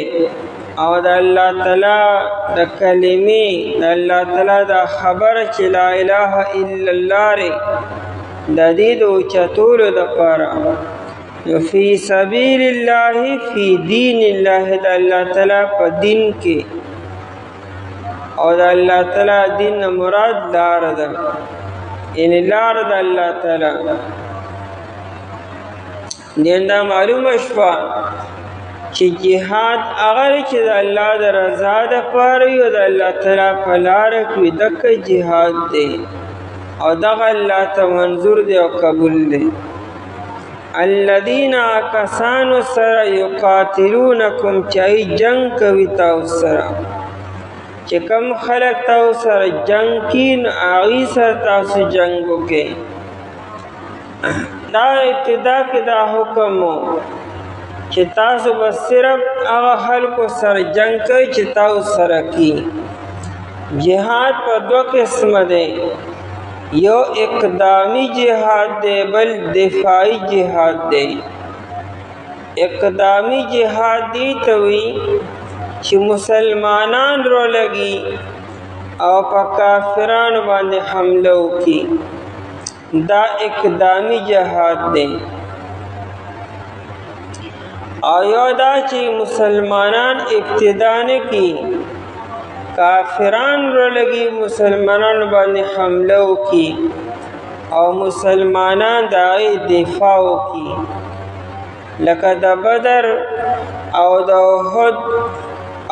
او دا اللہ تعالی دا کلمی دا اللہ تعالی دا خبر چی لا الہ الا اللہ رے دا دید و چطول دا پارا. فی سبیل اللہ فی دین اللہ دا اللہ تعالی پا دین کے، اور دا اللہ تعالی دین مراد لار دا، یعنی لار دا اللہ تعالی. دین دا معلوم اشفا چی جہاد اگر چی دا اللہ دا رضا دا پاری و دا اللہ تعالی پا لارک وی دک جہاد دے او دا اللہ تا منظور دے و قبول دے. الذین آکسانو سر یقاتلونکم چاہی جنگ کوی تاو سر، چی کم خلق تاو سر جنگ کین آغی سر تاسو جنگو کے. دا ابتدا کی دا حکم ہو چی تاسو بس صرف آغا خلقو سر جنگ کوي چی تاو سر کی. جہاد پر دو قسم دے، یو اقدامی جہاد دے بل دفاعی جہاد دے. اقدامی جہاد دی توی چی مسلمانان رو لگی او پا کافران باندے حملو کی، دا اقدامی جہاد دے. آیو دا چی مسلمانان ابتدان کی کافران رو لگی مسلمانان باندې حملو کی او مسلمانان داغی دفاعو کی، لکه دا بدر او دا احد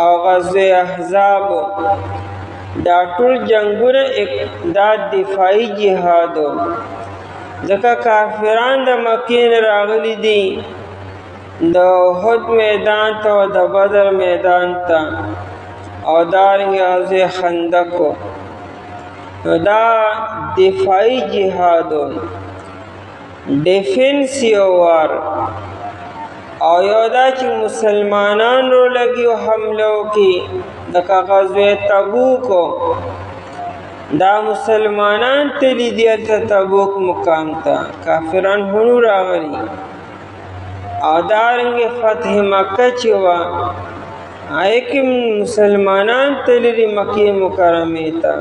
او غزوه احزاب، دا ټول جنگونه دا دفاعی جهادو. ځکه کافران د مکین راغلی دی دا احد میدان تا و دا بدر میدان تا او دارنگی غزوه خندقو، دا دفاعی جهادو. ڈیفنسیو وار او یو دا چی مسلمانان رو لگی و حملو کی، دکا غزوه تبوکو، دا مسلمانان تلی دیتا تبوک مقام تا، کافران ہنو راغلی. او دارنگی فتح مکہ چوا آئیکم مسلمانان تلی مکی مکرمی تا.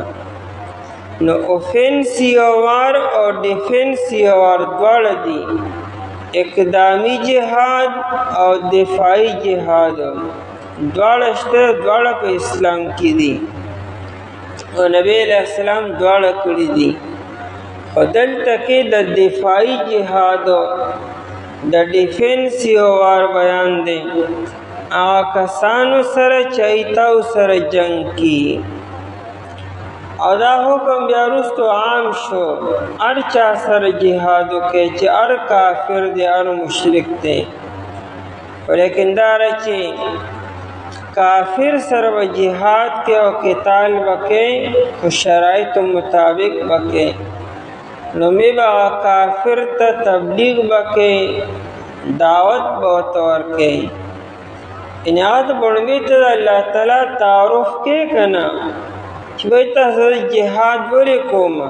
نو اوفنسیو وار اور ڈیفنسیو وار دوڑ دی، اقدامی جہاد اور دفاعی جہاد دوڑشتر دوڑ پہ اسلام کی دی اور نبی علیہ السلام دوڑ کری دی. خدل تکی دا دفاعی جہاد دا ڈیفنسیو وار بیان دے. هغه کسانو سره چې ایتاو سره جنگ کی. او دا حکم بیا وروستو عام شو هر چا سره جهاد وکړي چې هر کافر دی هر مشرک دی. ولیکن دا چې کافر سره به جهاد کې او قتال وکړي خو شرایطو مطابق وکړي. لومړی به کافر ته تبلیغ وکړي دعوت به ورته ورکړي. یعنې هغه ته به لومړی ته د الله تعالی تعارف کې که نه چې بھئی تاسو جهاد ولې کومه.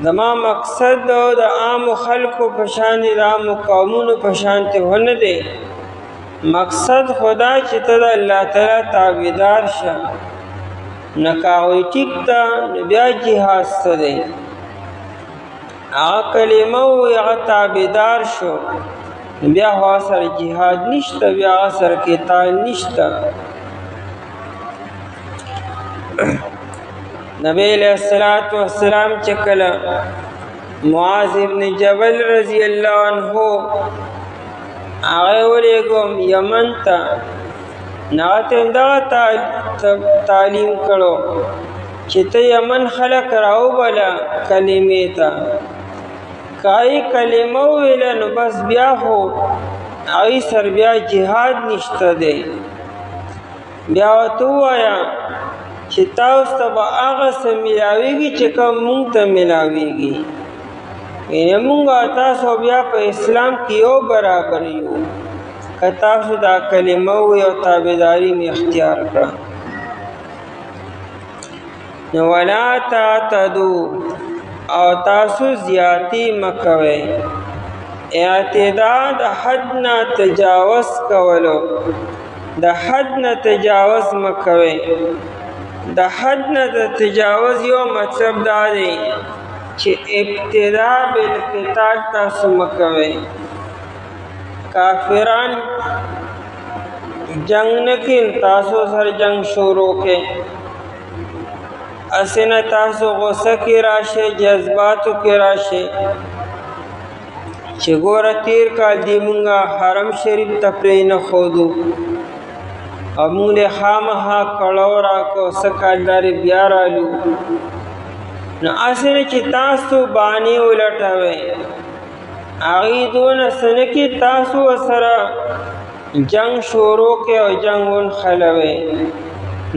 زما مقصد د عامو خلکو په شان د عامو قومونو په شانتې ونه دی. مقصد خدا چې ته د الله تعالی تابعدار شه. نه که هغوی ټیک ته نو بیا جهاد څه دی. هغه کلمه ووایي هغه تابعدار شو نو بیا هغه سره جهاد نشته، بیا هغه سره قتال نشته. نبی علیہ السلام چې کله معاذ ابن جبل رضی اللہ عنہ هغه ولېږم یمن ته، هغه ته همدغه تعلیم کړو چې ته یمن خلک راوبله کلمې ته. که هغې کلمه وویله نو بس بیا خو هغې سره بیا جهاد نشته دی. بیا ورته ووایه چې تاسو ته به هغه څه میلاویږي چې کوم مونږ ته میلاویږي. یعنې مونږ تاسو بیا په اسلام کې یو برابر یو که تاسو دا کلمه ووایئ او تابعداري مې اختیار کړه. نو ولا تعتدوا او تاسو زیاتی مکوئ. اعتدا د حد نه تجاوز کولو، د حد نه تجاوز مکوئ. د حد نه د تجاوز یو مطلب دا دی چې ابتدا بالقتال تاسو مکوئ. کافران جنگ نه کین تاسو سره جنگ شروع کې. اسنه تاسو غوسه کې راشه، جذباتو کې راشه چې ګوره تیر کال دی مونږه حرم شریف ته پرې نه ښودو او مونږ له خامخا کړو راکړو څه کال لرې بیا رالو. نو اسنه چې تاسو بانې ولټوئ هغې دونه څه نه کې تاسو ورسره جنگ شروع کې او جنگ ونښلوئ.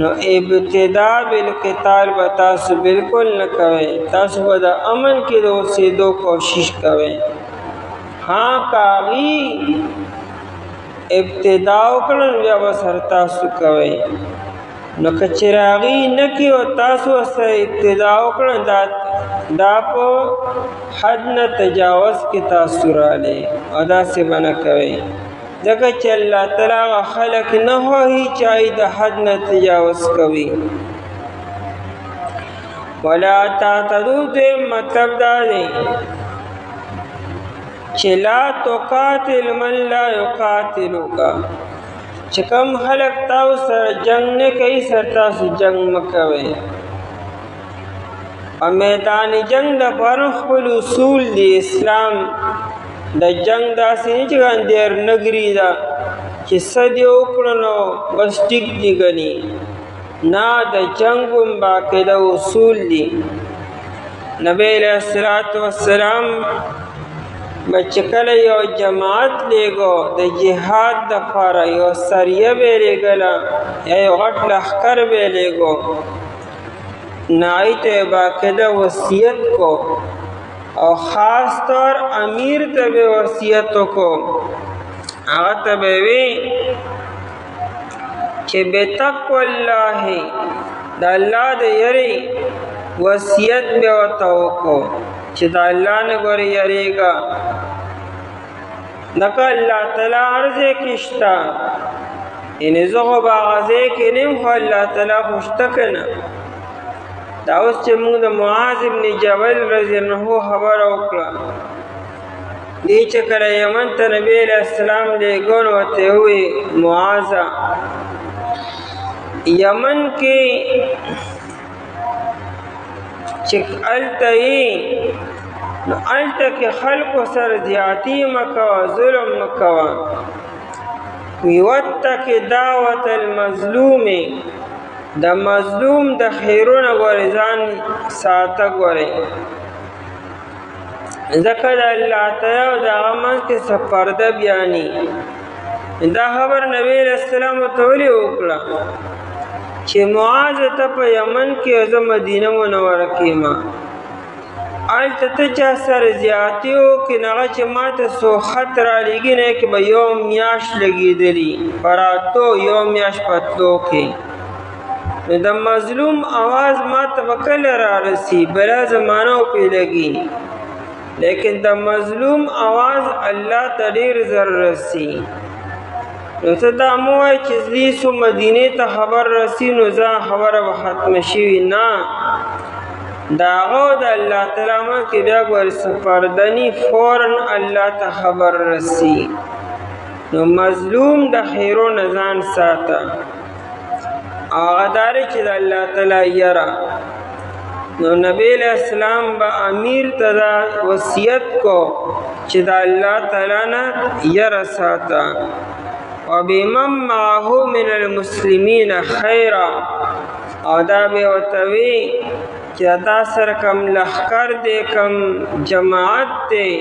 نو ابتدا بالقتال به تاسو بالکل نه کوئ. تاسو به د امن کې د اوسېدو کوشش کوئ. ها که هغې ابتدا وکړل بیا به سره تاسو کوئ. نو که چېرې هغې نه کړي او تاسو ورسره ابتدا وکړل دا په حد نه تجاوز کې تاسو رالی او داسې به نه کوئ. ځکه چې الله تعالی هغه خلک نه خوښي چې هغوی د حد نه تجاوز کوي. ولا تعتدوا دویم مطلب دا دی چې لا تقاتل من لا یقاتلوک. چې کوم خلک تاسو سره جنگ نه کوي سره تاسو جنگ مه کوئ. او میدان جنگ دپاره خپل اصول دی. اسلام د جنگ داسې نه چې ګاندیر نګري ده چې څه دې وکړو نو بس ټیک دي ګڼي. نه، د جنګ هم باقاعده اصول دي. نبی علیہ السلام به چې کله یو جماعت لیږو د جهاد دپاره یو سریه به یې لیږله یا یو غټ لښکر به یې لیږو نو هغوی ته یې باقاعده وصیت کو او خاص طور امیر ته به وصیت وکړو. هغه ته به وی چې بتقوی الله د الله د یری وصیت به ورته وکړو چې د الله نه ګورې یریږه. لکه الله تعالی هر ځای کې شته، یعنې زه خو به هغه ځای کې نه یم خو الله تعالی خو شته که نه. دا اوس چې موږ د معاذ ابن جبل رضی الله عنه خبره وکړه، دی چې کله یمن ته نبی علیہ السلام لیږو نو ورته یې ووایي معاذه یمن کې چې هلته یې نو هلته کې خلکو سره زیاتي مه کوه، ظلم مه کوه. واتق دعوت المظلوم د مظلوم د خیرونه ګورې ځان ساته ګورې ځکه د الله تعالی او د هغه منځ کې څه پرده بیاني دا خبر نبی علیہ السلام ته ولې وکړه چې معاذ ته په یمن کې او زه مدینه منوره کې ما هلته ته چا سره زیاتې وکړې نو هغه چې ما ته څو خط رالیږي نه کې به یو میاشت لګېدلي په راتلو یو میاشت په تلو کې نو د مظلوم آواز ما ته به کله رارسي بله زمانه پې لګي لیکن د مظلوم آواز الله ته ډېر زر رسي نو ته دا مه وایې چې زه سو مدینې ته خبر رسي نو زه خبره به ختمه شوي نه د هغه د الله تعالی منځ کې بیا ګورې څه پرده ني فوراً الله ته خبر رسي نو مظلوم د خیرو نه ځان ساته هغه دا دی چې د الله تعالی یره نو نبی علیہ السلام با امیر ته دا وصیت کو چې د الله تعالی نه یره ساته وبمن معه من المسلمین خیرا او دا به ورته وي چې دا سره کم لښکر دی کم جماعت دی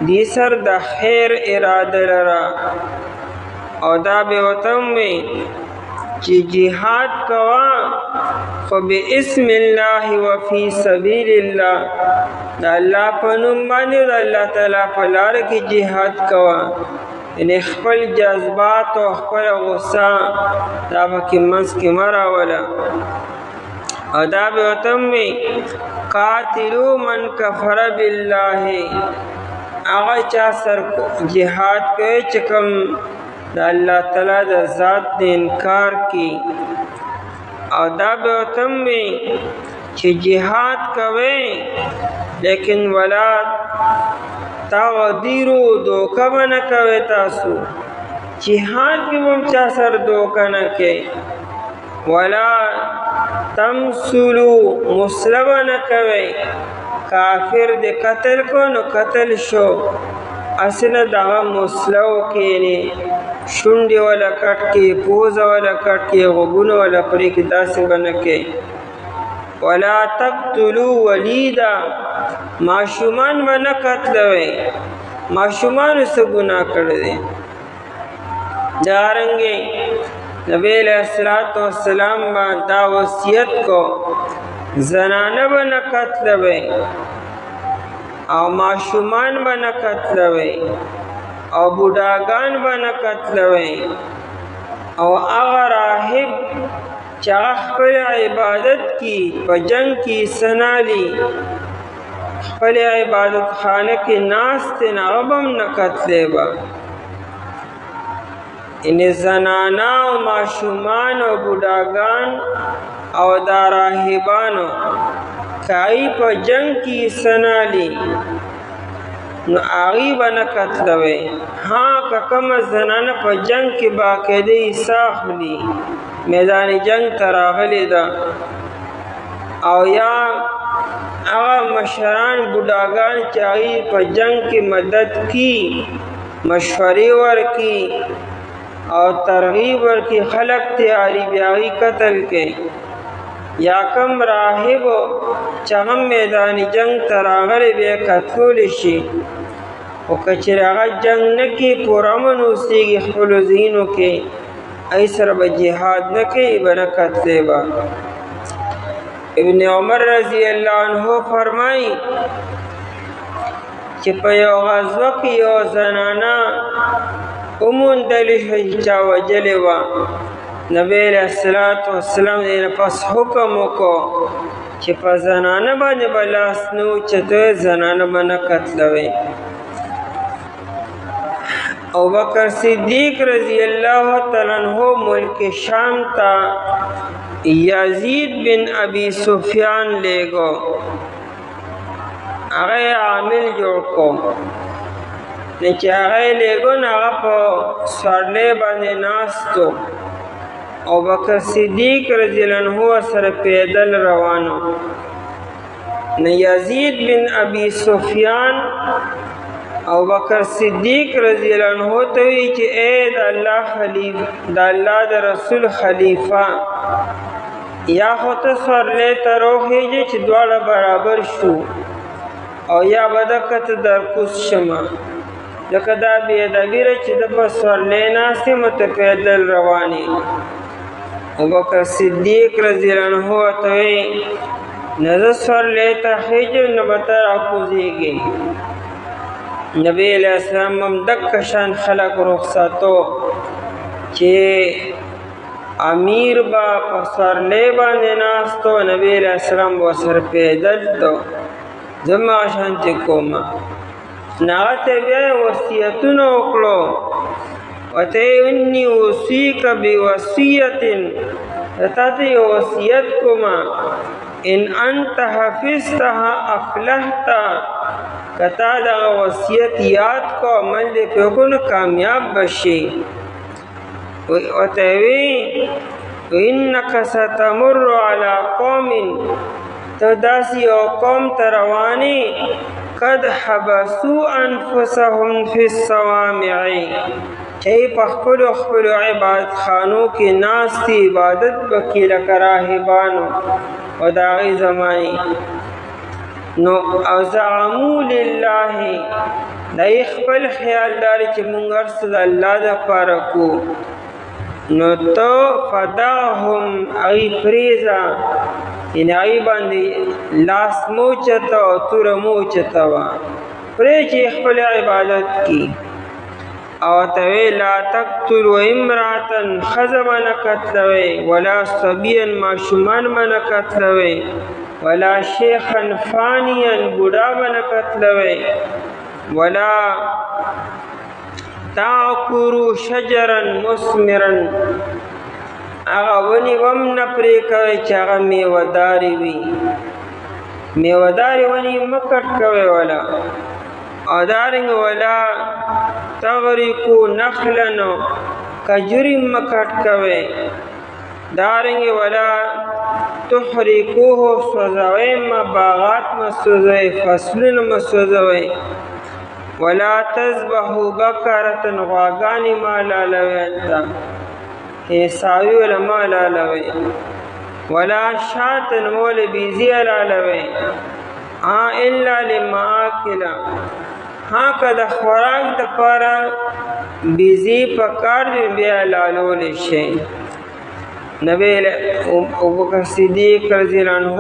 دې سر د خیر اراده لره او دا به ورته وي چې جهاد کوا خو باسم الله وفي سبیل الله د الله په نوم باندې د الله تعالی په لاره کې جهاد کوا یعنې خپل جذبات او خپل غصه دا پکې منځ کې مه راوله او دا به ورته وي قاتلو من کفر بالله هغه چا سر جهاد کوي چې کوم د الله تعالی د ذات د انکار کی او دا به ورته وي چې جهاد کوي لیکن ولا تغدیرو دوکه به نه کوئ تاسو جهاد کې به هم چا سره دوکه نه کوئ ولا تمثلو مسله به نه کوئ کافر د قتل کو نو قتل شو اصله دغه مسله وکړي شونډې ولا کټ کې پوزه ولا کټ کې غوږونه ولا پرې کې داسې به نه کوئ ولا تقتلوا ولیدا ماشومان به نه قتلوئ ماشومانو څه ګناه کړی دی دارنګې نبی علیہ السلام با دا وصیت کو زنانه به نه قتلوئ او ماشومان به نه قتلوئ او بوډاګان به نه قتلوئ او هغه راهب چې هغه خپل عبادت کی په جنگ کې سنالي خپل عبادت خانه کې ناست دی نه هغه به هم نه قتلی به یعنې زنانا او ماشومان او بوډاګان او دا راهبانو که هغوی په جنگ کې سنالي نو هغوی به نه قتلوئ ها که کومه زنانه په جنگ کې باقاعده حصه اخلي میدان جنگ ته راغلې ده او یا هغه مشران بوډاګان چې هغوی په جنگ کې مدد کی مشورې ورکي او ترغیب ورکي خلق تیاری بیا هغوی قتل کوي یا کم راهب چې هغه میدان جنگ ته راغلی بیا قتلولی شي خو که چېرې هغه جنگ نه کوي پوره امن اوسېږي خپلو ځایونو کې ای سره به جهاد نه کوي به نه قتلی به ابن عمر رضی الله عنه فرمایي چې په یو غزوه کې یو زنانه وموندلی شوه چې چا وجلې وه نبی علیہ السلام دې نه پس حکم وکړو چې په زنانه باندې به لاس نه اوچتوئ زنانه به نه قتلوئ ابوبکر صدیق رضی اللہ تعالیٰ عنہ ملک شام تا یزید بن ابی سفیان لے گو هغه عامل جوړ کو نه چې هغه لے گو نه هغه په سوارلۍ باندې ناستو ابوبکر صدیق رضی اللہ عنہ سره پیدل روانو نه یزید بن ابی سفیان او بکر صدیق رضی اللہ عنہ ته وی چې اے د الله خلیفہ د الله د رسول خلیفہ یا خو ته سورلې ته روخیږي چې دواړه برابر شو او یا بدکت در کوس شمه لکه دا بې ادبي ده چې د په سورلې ناستې مته پیدل روانې ابوبکر صدیق رضی اللہ عنہ ورته وی نه زه سورلې ته خیږم نه به ته راکوزېږې نبی علیہ السلام هم دک شان خلق رخصتو چې امیر با په سورلې باندې ناستو نبی علیہ السلام ورسره پیدل تو زما شانتې کومه هغه ته بیا وصیتونه وکړو ورته انی اوصیک بوصیة تا ته یو وصیت کومه ان انت حفظتها افلحت کتا دا وصیت یاد کو عمل دې په وکړو کامیاب بشي ورته وی انک ستمر علی قوم ته داسې یو قوم ته روانې قد حبسوا انفسهم فی الصوامع چې په خپلو عبادت خانو کې ناستې عبادت وکړي لکه راهبانو او د هغې زمانې نو او زعموا لله دی خپل خیال دار چې مونږ هر څه د الله دپاره کو نو ته فدعهم هغې پرېږده یعنې هغې باندې لاس مو اوچته او توره مو اوچته وه پرې چې خپل عبادت کي او ته وی لا تقتلوا امرأة ښځه به نه قتلوئ ولا صبیا ماشومان به نه قتلوئ ولا شیخا فانیا بوډا به نه قتلوئ ولا تعقروا شجرا مثمرا هغه ونې هم نه پرې کوئ چې هغه میوهدارې وي میوهدارې ونې مه کټ کوئ ولا او دارنګه ولا تغرقوا نخلا کجوري مه کټ کوئ دارنګه ولا تحرقوه سوځوئ مه باغات مه سوځوئ فصلونه مه سوځوئ ولا تذبحوا بقرة غواګانې مه حلالوئ هلته څاروي وله مه حلالوئ ولا شاة مول بیزي حلالوئ الا لمآکل که د خوراک دپاره بیزي پکار دی بیا حلالولی شي نبی ابوبکر صدیق رضی اللہ عنہ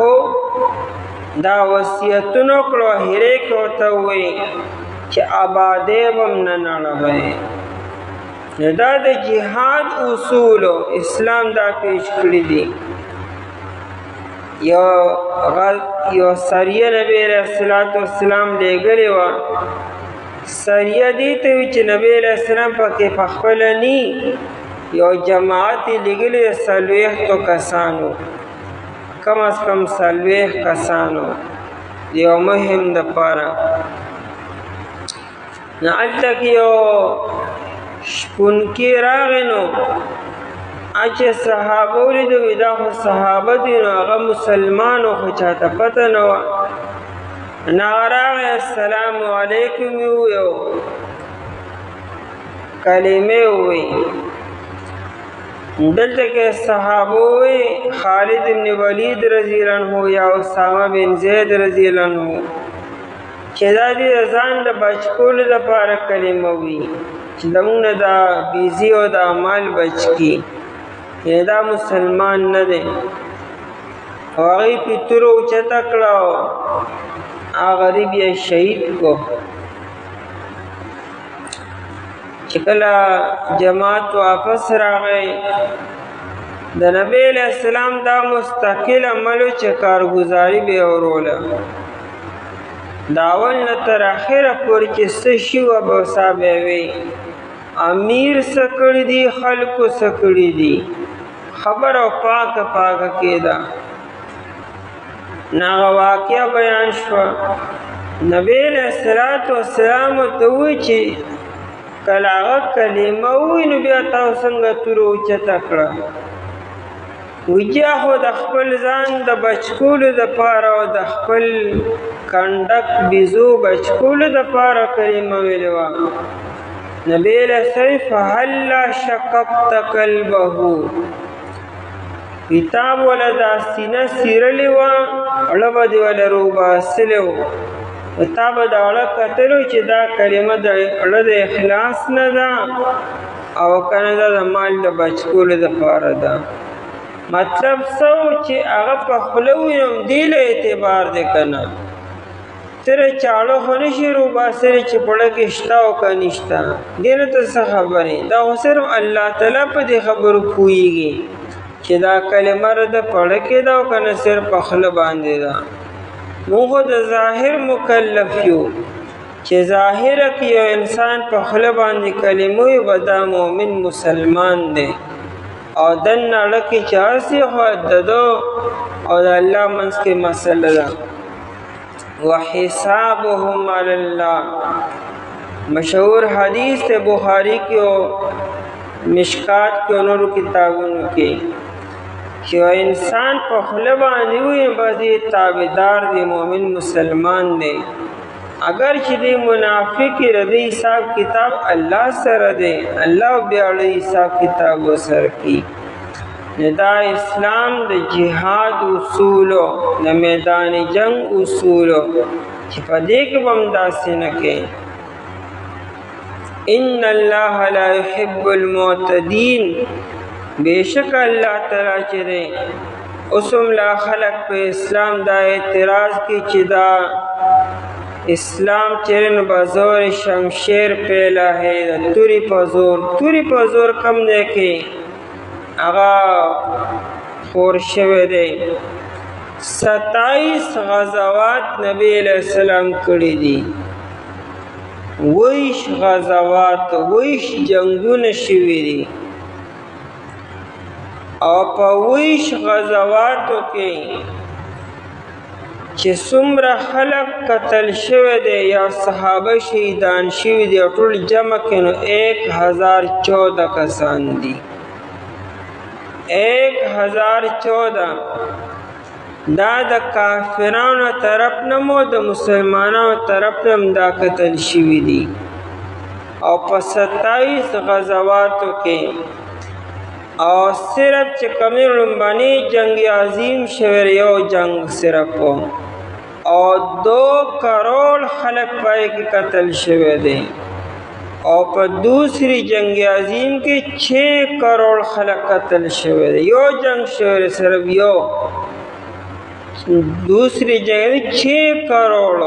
دا وصیتونه کړو هیرې کې ورته ووایي چې آبادۍ به هم نه نړوئ دا د جهاد اصولو اسلام دا پیش کړي دي یو سریه نبی علیہ السلام لېږلې وه سریه دې ته وي چې نبی علیہ السلام پکې پخپله ني یو جماعت یې لېږلی د 40 کسانو کم از کم 40 کسانو یو مهم دپاره نو هلته کې یو شپونکي راغی نو چې صحابه ولیدو وي دا خو صحابه دي نو هغه مسلمانو خو چاته پته نه وه نو هغه راغی السلام علیکم یې وویو کلمې ووی دلته کې صحابه ووی خالد بن ولید رضی اللہ عنہ یا اسامه بن زید رضی اللہ عنہ چې دا دې د ځان د بچ کولو دپاره کلمه وي چې زموږ نه دا بیزي او دا مال بچ کي یعنې دا مسلمان نه دی او هغې پې توره اوچته کړه او هغه غریب یې شهید کو چې کله جماعت واپس راغی د نبی علیہ السلام دا مستقل عملو چې کارګزاري به یې وروله د اول نه تر اخره پورې چې څه شي وه به صاحب وی امیر څه کړي دي خلکو څه کړي دي خبره پاکه کېده نو هغه واقعه بیان شوه نبی علیہ السلام ورته ووایي چې کله هغه کلمه ووایي نو بیا تاسو څنګه توره اوچته کړه وجیا خو د خپل ځان د بچکولو دپاره او د خپل کنډک بیزو بچکولو دپاره کلمه ویلې وه. نبی علیه السلام فهلا شققت قلبه، کتاب ولا دا سینه سیرلی وه، اړه به دې ولا روباسلی و. تا به د اړه کتلو چې دا کلمه د اړه د اخلاص نه ده او که نه دا د مال د بچکولو دپاره ده. مطلب څه و چې هغه په خوله وویم دې له اعتبار دی که نه. تره چاړه خو نشي روباسلی چې په اړه کې شته او که نشته، دې نه ته څه خبرې. دا خو صرف الله تعالی په دې خبرو پوهېږي چې دا کلمه د په اړه کې ده او که نه صرف په خوله باندې ده. موږ خو د ظاهر مکلف یو چې ظاهره کې یو انسان په خوله باندې کلمه وي به دا مؤمن مسلمان دی، او دننه اړه کې چې هر څه خو د ده او د الله منځ کې مسله ده. وحسابهم علی الله، مشهور حدیث ہے بخاری کی اور مشکات کے نورو کتابونو کې چې انسان په خوله باندې وي بس یې تابعدار دی، مؤمن مسلمان دی. اگر چې دی منافق ردی حساب کتاب الله سره دی، الله بیا ړی حساب کتاب ورسره کوي. دا اسلام د جهاد اصولو د میدان جنگ اصولو چې په دې کې به هم داسې نه کوي. ان الله لا يحب المعتدین، بیشک اللہ تعالی چې دی اوسم لا خلق په اسلام دا اعتراض کی چې دا اسلام چرن بزور شمشیر پیلا ہے دا توری پزور کم دے کے اغا خور شوه دی. 27 غزوات نبی علیہ السلام کړي دي، 20 غزوات 20 جنگونه شوي دي، او په 20 غزواتو کې چې څومره خلق قتل شوه دی یا صحابه شهیدان شوي دي ټول جمع کړي نو 1014 کسان دي. 1014 دا د کافرانو طرف نه مو د مسلمانانو طرف نه هم دا قتل شوي دي. او په 27 غزواتو کې او صرف چې کمی لومبنی جنگ عظیم شوی یو جنگ صرف او 2 کروڑ خلق پای کې قتل شوی دی، او په دوسری جنگ عظیم کې 6 کروڑ خلق قتل شوی دی. یو جنگ شوی صرف یو، دوسری جنگ 6 کروڑ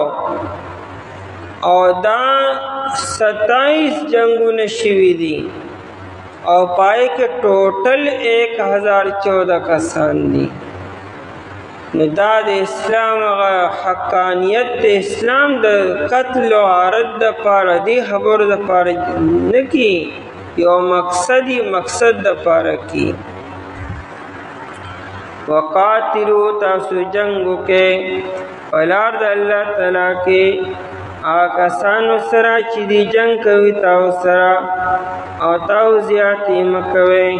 او دا 27 جنگونه شوی دي او پای کې ټوټل 1014 کسان دي. نو دا د اسلام حقانیت د اسلام د قتل او عرض د پاره دی خبر د پاره نه کی، یو مقصد د پاره کی. وقاتلو تاسو جنگو کې ولار د الله تعالی کې آکسانو سره چې دی جنگ کوي تاسو سره او تاسو زیاتی مکوي،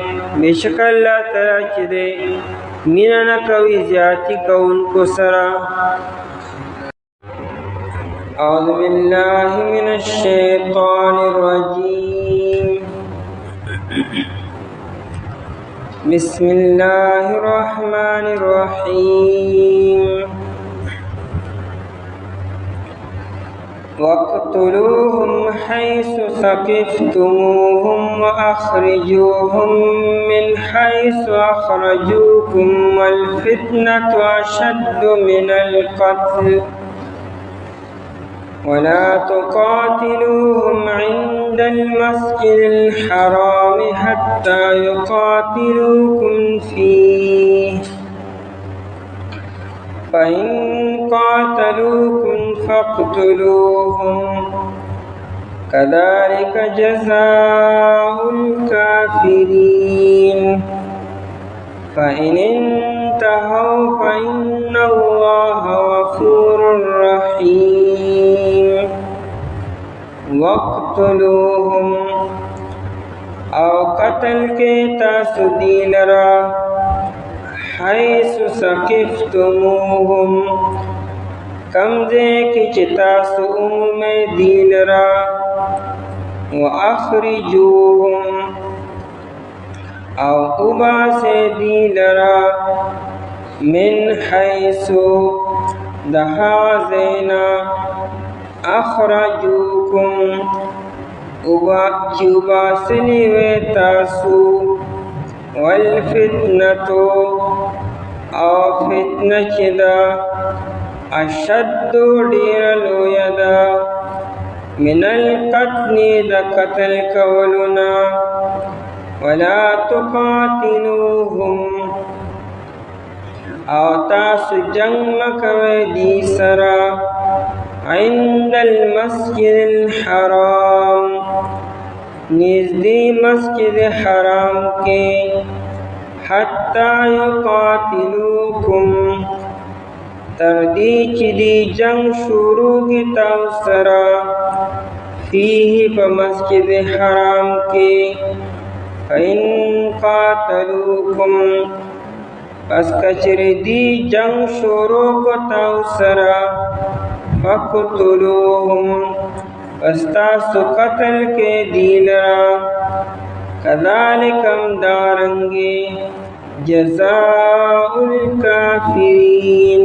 بشک الله تعالی چې دی مینا نه کوي زیاتی کوونکو سره. اعوذ بالله من الشیطان الرجیم، بسم الله الرحمن الرحیم. وَاقْتُلُوهُمْ حَيْثُ ثَقِفْتُمُوهُمْ وَأَخْرِجُوهُمْ مِنْ حَيْثُ أَخْرَجُوكُمْ وَالْفِتْنَةُ أَشَدُّ مِنَ الْقَتْلِ وَلَا تُقَاتِلُوهُمْ عِنْدَ الْمَسْجِدِ الْحَرَامِ حَتَّى يُقَاتِلُوكُمْ فِيهِ فَإِنْ قَاتَلُوكُمْ فَاقْتُلُوهُمْ كَذَلِكَ جَزَاءُ الْكَافِرِينَ فَإِنِ انْتَهَوْا فَإِنَّ اللَّهَ غَفُورٌ رَحِيمٌ. وَاقْتُلُوهُمْ او قتل کے تاسو دی لرا حيث سقفتموهم کم دے کی چتاسو میں دیل را وَأَخْرِجُوهُمْ او ابا سے دیل را من حیث دہا زینا اخرجوکم چوبا سلیوے تاسو والفتنتو او فتنہ چدا اشد دیر لویدا من القتل دا قتل کولنا ولا تقاتلوهم او تاسو جنگ مکوے دی سرا عند المسجد الحرام نزدی مسجد حرام کے حتی یقاتلوکم تردی چدی جنگ شروع کی تاؤسرا فیہ پا مسجد حرام کے فَإِن قَاتَلُوكُمْ پس کچر دی جنگ شروع کو تاؤسرا فَقْتُلُوهُمْ پس تاسو قتل کے دیلرا کذالکم دارنگی جزاء الکافرین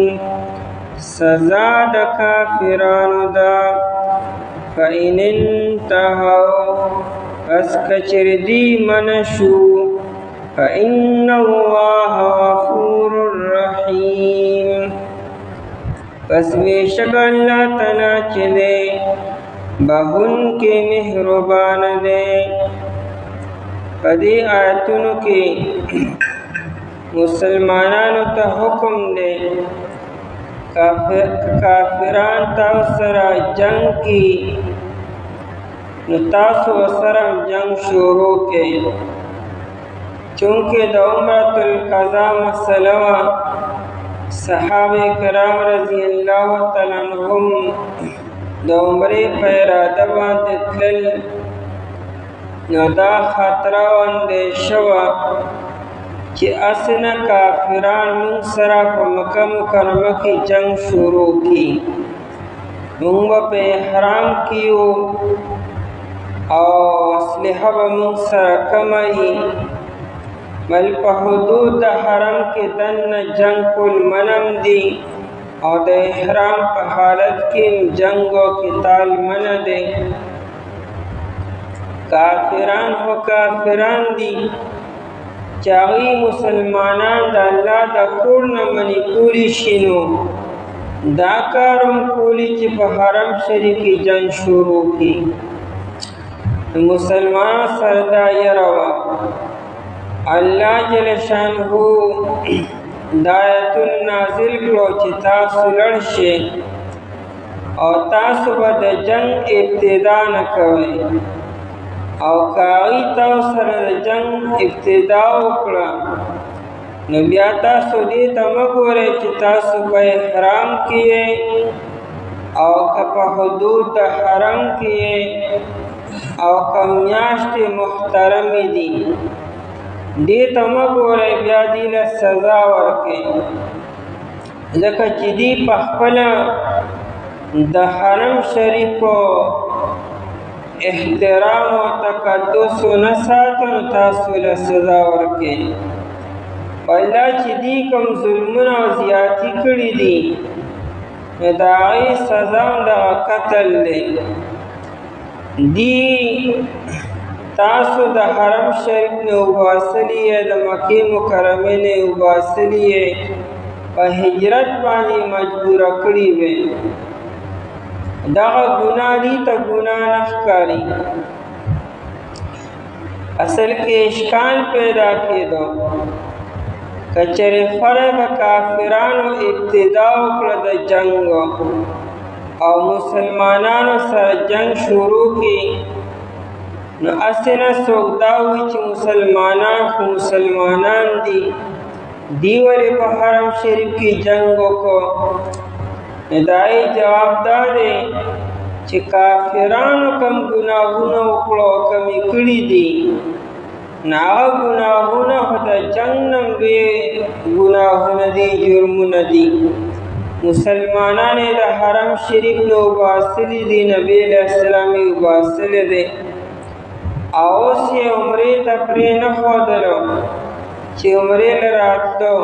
سزا دا کافرانو دا فَإِنِ انتہوا پس کچر دی منشو فَإِنَّ اللَّهَ غَفُورٌ رَحِيمٌ پس بیشک اللہ تعالیٰ چلے بہن کے مہربان دے پدی آیتونو کے مسلمانانو تا حکم دے کافران تاؤسرا جنگ کی نتاسو وسرم جنگ شروع کے چونکہ دا عمرۃ القضاء مسئلہ صحابہ کرام رضی اللہ تعالیٰ عنہم دا عمرے پیرادہ باندے تلل نو دا خطرہ واندے شوا کہ اسنا کافران من سرا پا مکہ مکرمہ کی جنگ شروع کی منگ پہ حرام کیو او اسلحہ با من سرا کمائی بل پا حدود دا حرم کے دن جنگ کل منم دی اور دا احرام پا حالت کی جنگ و قتال من دے کافران ہو کافران دی چاہی مسلمانان دا اللہ دا کورنا منی کولی شنو دا کارم کولی چی پا حرم شریکی جنگ شروع کی مسلمان سردا یروا اللہ جل شانہ دایت نازل کرو چی تاسو لڑشے اور تاسو با دا جنگ ابتدا نکوئے او کاغی تاؤسر دا جنگ ابتدا اکڑا نبیا تاسو دیتا مگورے چی تاسو با احرام کیے او کپا حدود دا حرم کیے او کمیاشت محترمی دی دیتا مگورے بیا دیل سزا ورکے لکہ چی دی پخپلا دا حرم شریف و احترام و تقدس و نساتن تاسو لسزا ورکے اللہ چی دی کم ظلمن و زیادی کری دی داغی سزا دا قتل لے دی تاسو دا حرم شریف نے اباسلی ہے دا مکی مکرمے نے اباسلی ہے و ہجرت بانی مجبور اکڑی بے دا گناہ دی تا گناہ نخکاری اصل کے اشکال پیدا کی دو کچر فرق کافرانو ابتداء کرد جنگ او مسلمانانو سر جنگ شروع کی نو اسنا سوگداوی چی مسلمانان دی دیولی پا حرم شریف کی جنگو کو ندائی جواب دارے چی کافرانو کم گناہونو اکڑو کمی کڑی دی ناغ گناہونا خدا جنگنم بے گناہونا دی جرمونا دی مسلمانان دا حرم شریف نو باسلی دی نبی علیہ السلامی باسلی دی آوسی عمری تپری نخودلو چی عمری لراتلو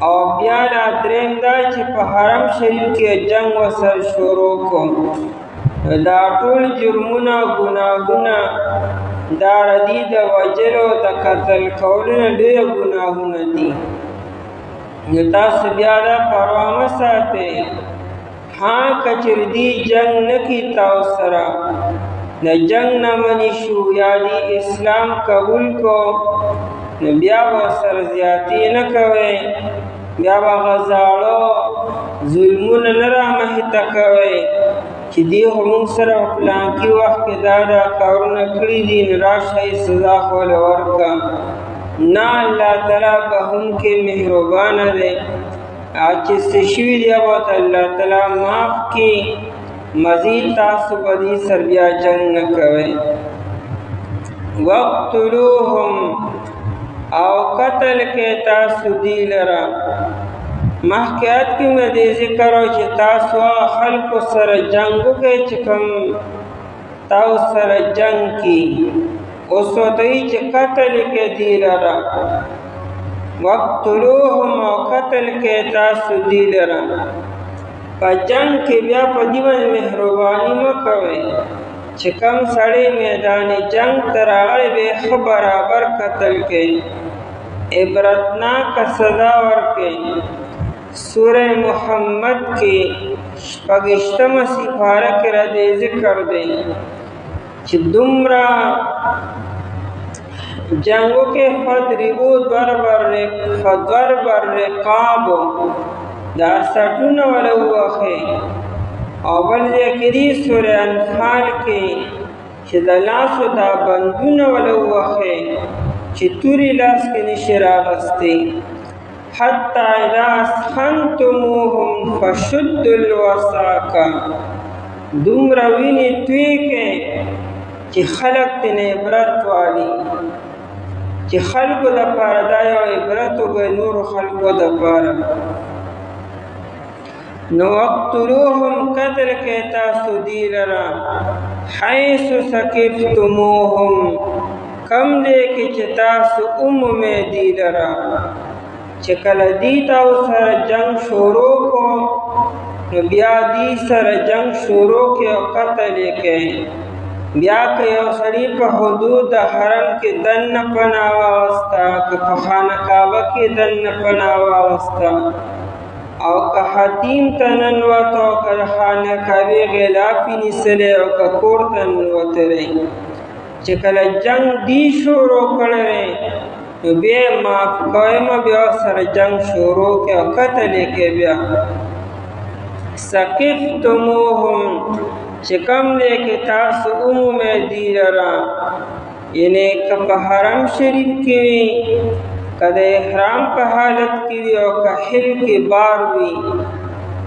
او بیا لا دریم دا چې په حرم شریف کې جنگ وسر شروع کو دا ټول جرمونه ګناهونه دا ردی د وجلو د قتل کولو ډېر ګناهونه دي نو تاسو بیا دا پروا مه ساتئ ها کچر دی جنگ نکی تاو سره د جنگ نه منې شو یا دی اسلام قبول کو نو بیا به سر زیاتې نه کوئ بیا به غزاړو ظلمونه نه رامخته کوئ چې دی خو موږ سره په پلانکي وخت کې دا کارونه کړي دي نو راشئ سزا خو له ورکړه نه الله تعالی بخښونکی مهربانه دی چې څه شوي دی هغه ته الله تعالی معاف کړي مزید تاسو په دې سر بیا جنګ نه کوئ وقتلوهم او قتل کې تاسو دی لرا محکیات کې مې دې ذکر او چې تاسو خلکو سره جنگ وکړئ چې کوم تاسو سره جنگ کی اوس دوی چې قتل کې دی لرا وقتلوهم او قتل کې تاسو دی لرا په جنگ کې بیا په دې باندې مهرباني مه کوئ چې کوم سړی میدان جنگ ته راغلی به ښه برابر قتل کوي عبرتناک سزا ورکوي سورہ محمد کې شپږشتمه سپاره کې را دې ذکر دی چې دومره جنگو کې فضربو ضرب الرقاب دا سټونه ولوخه او بل کې دی سورہ انفال کې چې د لاسو دا بندونه ولوخه چې توري لاس کې نشي راغستی حتی اذا اسخنتموهم فشدوا الوثاق دومره وینې توی کې چې خلق تنه عبرت والی چې خلقو دپاره دا یو عبرت وګړي نورو خلقو دپاره نو وقتلوهم قتل کې تاسو دی لرا حیث ثقفتموهم کم دې کې چې تاسو عمومي دی لرا چې کله دی تاسو سره جنگ شروع کو نو بیا دی سره جنگ شروع کې او قتل کې بیا که یو سړی په حدود حرم کې دننه پناه واغسته که په خانه کعبه کې دننه پناه واغسته او که حتیم ته ننوت او که خانه کعبې غلافې نیسلی او که کور ته ننوتلی چې کله جنگ دی شروع کړی نو بیا یې معاف کوئ بیا سره جنگ شروع کې او قتل یې کې بیا ثقفتموهم چې کوم دی کې تاسو عمومي دی لرا یعنې که په حرم شریف کې وي که د احرام په حالت کې وي او که حل کې بار وي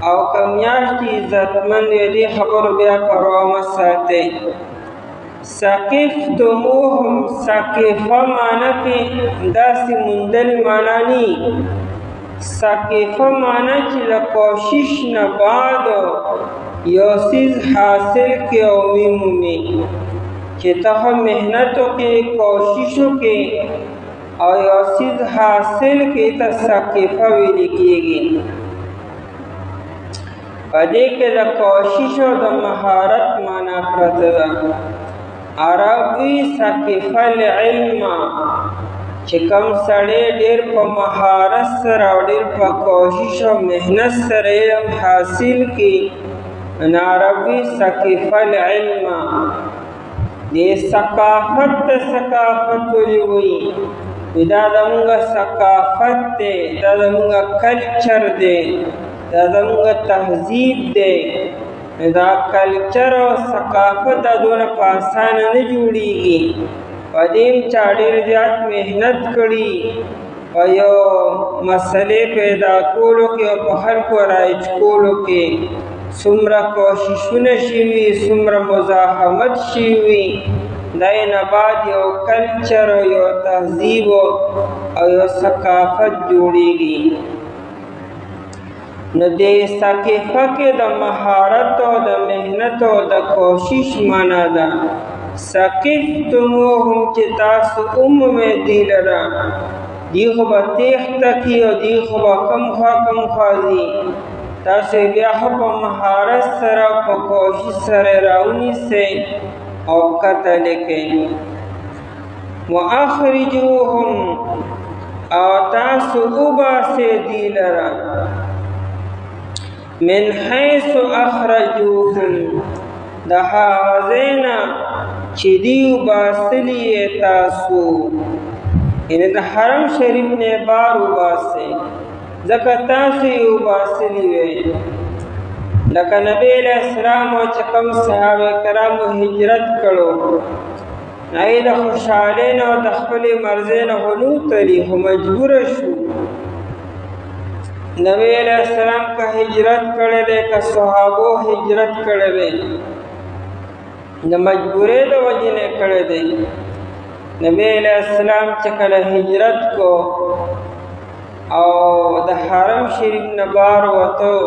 او که میاشتې عزتمند وي دې خبرو بیا پروا مه ساتئ ثقفتموهم ثقفه معنی کې داسې موندل معنی نه ثقفه معنی چې د کوشش نه بعد یو چیز حاصل کې او ومومي چې ته محنت وکړې کوشش وکړې او یو چیز حاصل کې ته ثقفه ویل کېږي په دې کې د کوشش او د مهارت معنی پرته ده عربي ثقفه العلم چې کوم سړی ډېر په مهارت سره او ډېر په کوشش او محنت سره علم حاصل کړي نو عربي ثقفه العلم دې ثقافت ته ثقافت وایي دا زموږ ثقافت دی دا زموږ کلچر دی دا زموږ تهذیب دی دا کلچر او ثقافت دا دونه په اسانه نه جوړیږي په دې چا ډېر زیات محنت کړي په یو مسلې پیدا کولو کې او په خلکو رایج کولو کې څومره کوششونه شوي څومره مزاحمت شوي دای نه بعد یو کلچر یو تهذیب او یو ثقافت جوړیږي. نو دې ثقافه کې د مهارت او د محنت او د کوشش معنا ده. ثقفتموهم چې تاسو عمومي دی لره دی خو به تیښته کې او دی خو به کم خوا ځي، تاسو بیا خو په مهارت سره په کوشش سره راونیسئ او قتل کړئ. واخرجوهم او تاسو وباسئ دی لره من حیث اخرجوهم د هغه ځای نه چې دی وباسلي تاسو، یعنې د حرم شریف نه بار وباسئ ځکه تاسو یې وباسلي وئ. لکه نبی علیه السلام چې کوم صحابه کرامو هجرت کړو هغوی د خوشحالۍ نه او د خپلې مرضۍ نه خو نه وتلي خو مجبوره شو. نبی علیہ السلام کا ہجرت کړی دی که صحابو هجرت کړی دی د مجبورۍ د وجې نه کړی دی. نبی علیہ السلام چې کله هجرت کو او د حرم شریف نه بار وتو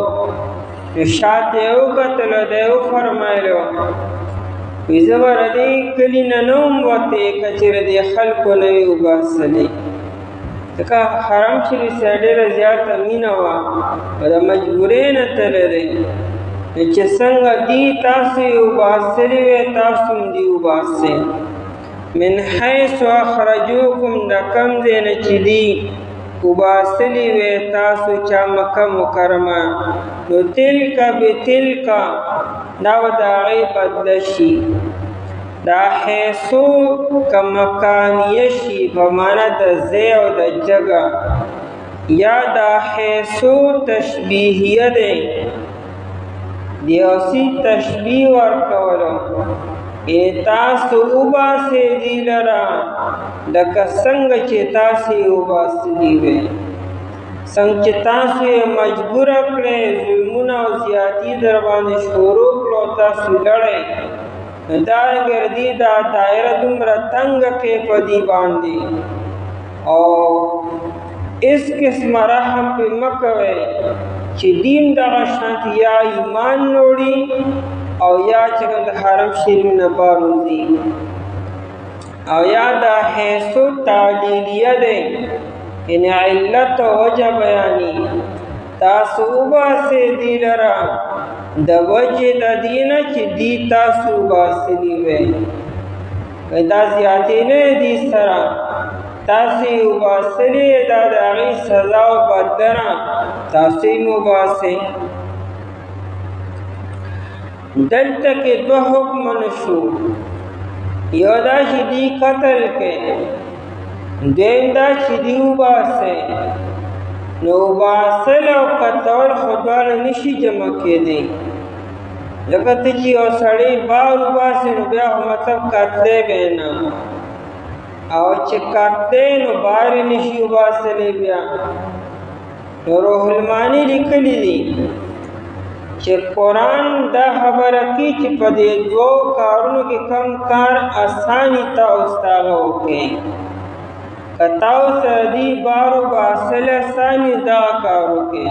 نو شاته یې وکتل دی وفرمایلو وایي زه به د دې کلي نه نه وم وتې که چېرې دې خلکو نه وي وباسلې، ځکه حرم شریف سره ډېره زیاته مینه وه او د مجبورۍ نه تللی دی. نو چې څنګه دي تاسو یې وباسلي وی تاسو هم دي وباسئ. من حیث اخرجوکم د کوم ځای نه چې دي وباسلي وی تاسو چا مکه مکرمه نو تلک بتلکه دا به د هغې بدله شي. دا حیثو که مکانیه شي په معنا د ځای او د جګه، یا دا حیثو تشبیهیه دی د یو څیز تشبیه ورکولو، تاسو وباسئ دې لره لکه څنګه چې تاسو یې وباسلي وئ. څنګه چې تاسو یې مجبوره کړئ ظلمونه او زیاتي در باندې شروع کړو تاسو لړئ دارنګه دې دا دایره دومره تنګه کې په دې باندې او اس قسم رحم پې مه کوئ چې دین دغه شانتې یا ایمان نوړي او یا چې د حرم شریف نه بار وځي او یا دا حیثو تعلیلیه دی یعنې علت او وجه بیاني. تاسو وباسئ دې لره د وجې د دې نه چې دي تاسو وباسلي وئ، دا زیاتې نه دي سره تاسو یې وباسلي دا د هغې سزا او بدله تاسو یې وباسئ. دلته کې دوه حکمونه شو، یو دا چې دي قتل کړئ، دویم دا چې دي وباسئ. نو وباسل او قتل خو دواړه نشي جمع کېدی. لکه ته چې یو سړی بار وباسې نو بیا خو مطلب قتلی به نه، او چې قتلی نو بار یې نشي وباسلی بیا. نو روح المعانی لیکلی دي چې قرآن دا خبره کوي چې په دې دوو کارونو کې کم کار اساني تاسو ته هغه وکړئ. که تاسو سره دي بار وباسل اساني دغه کار وکړئ،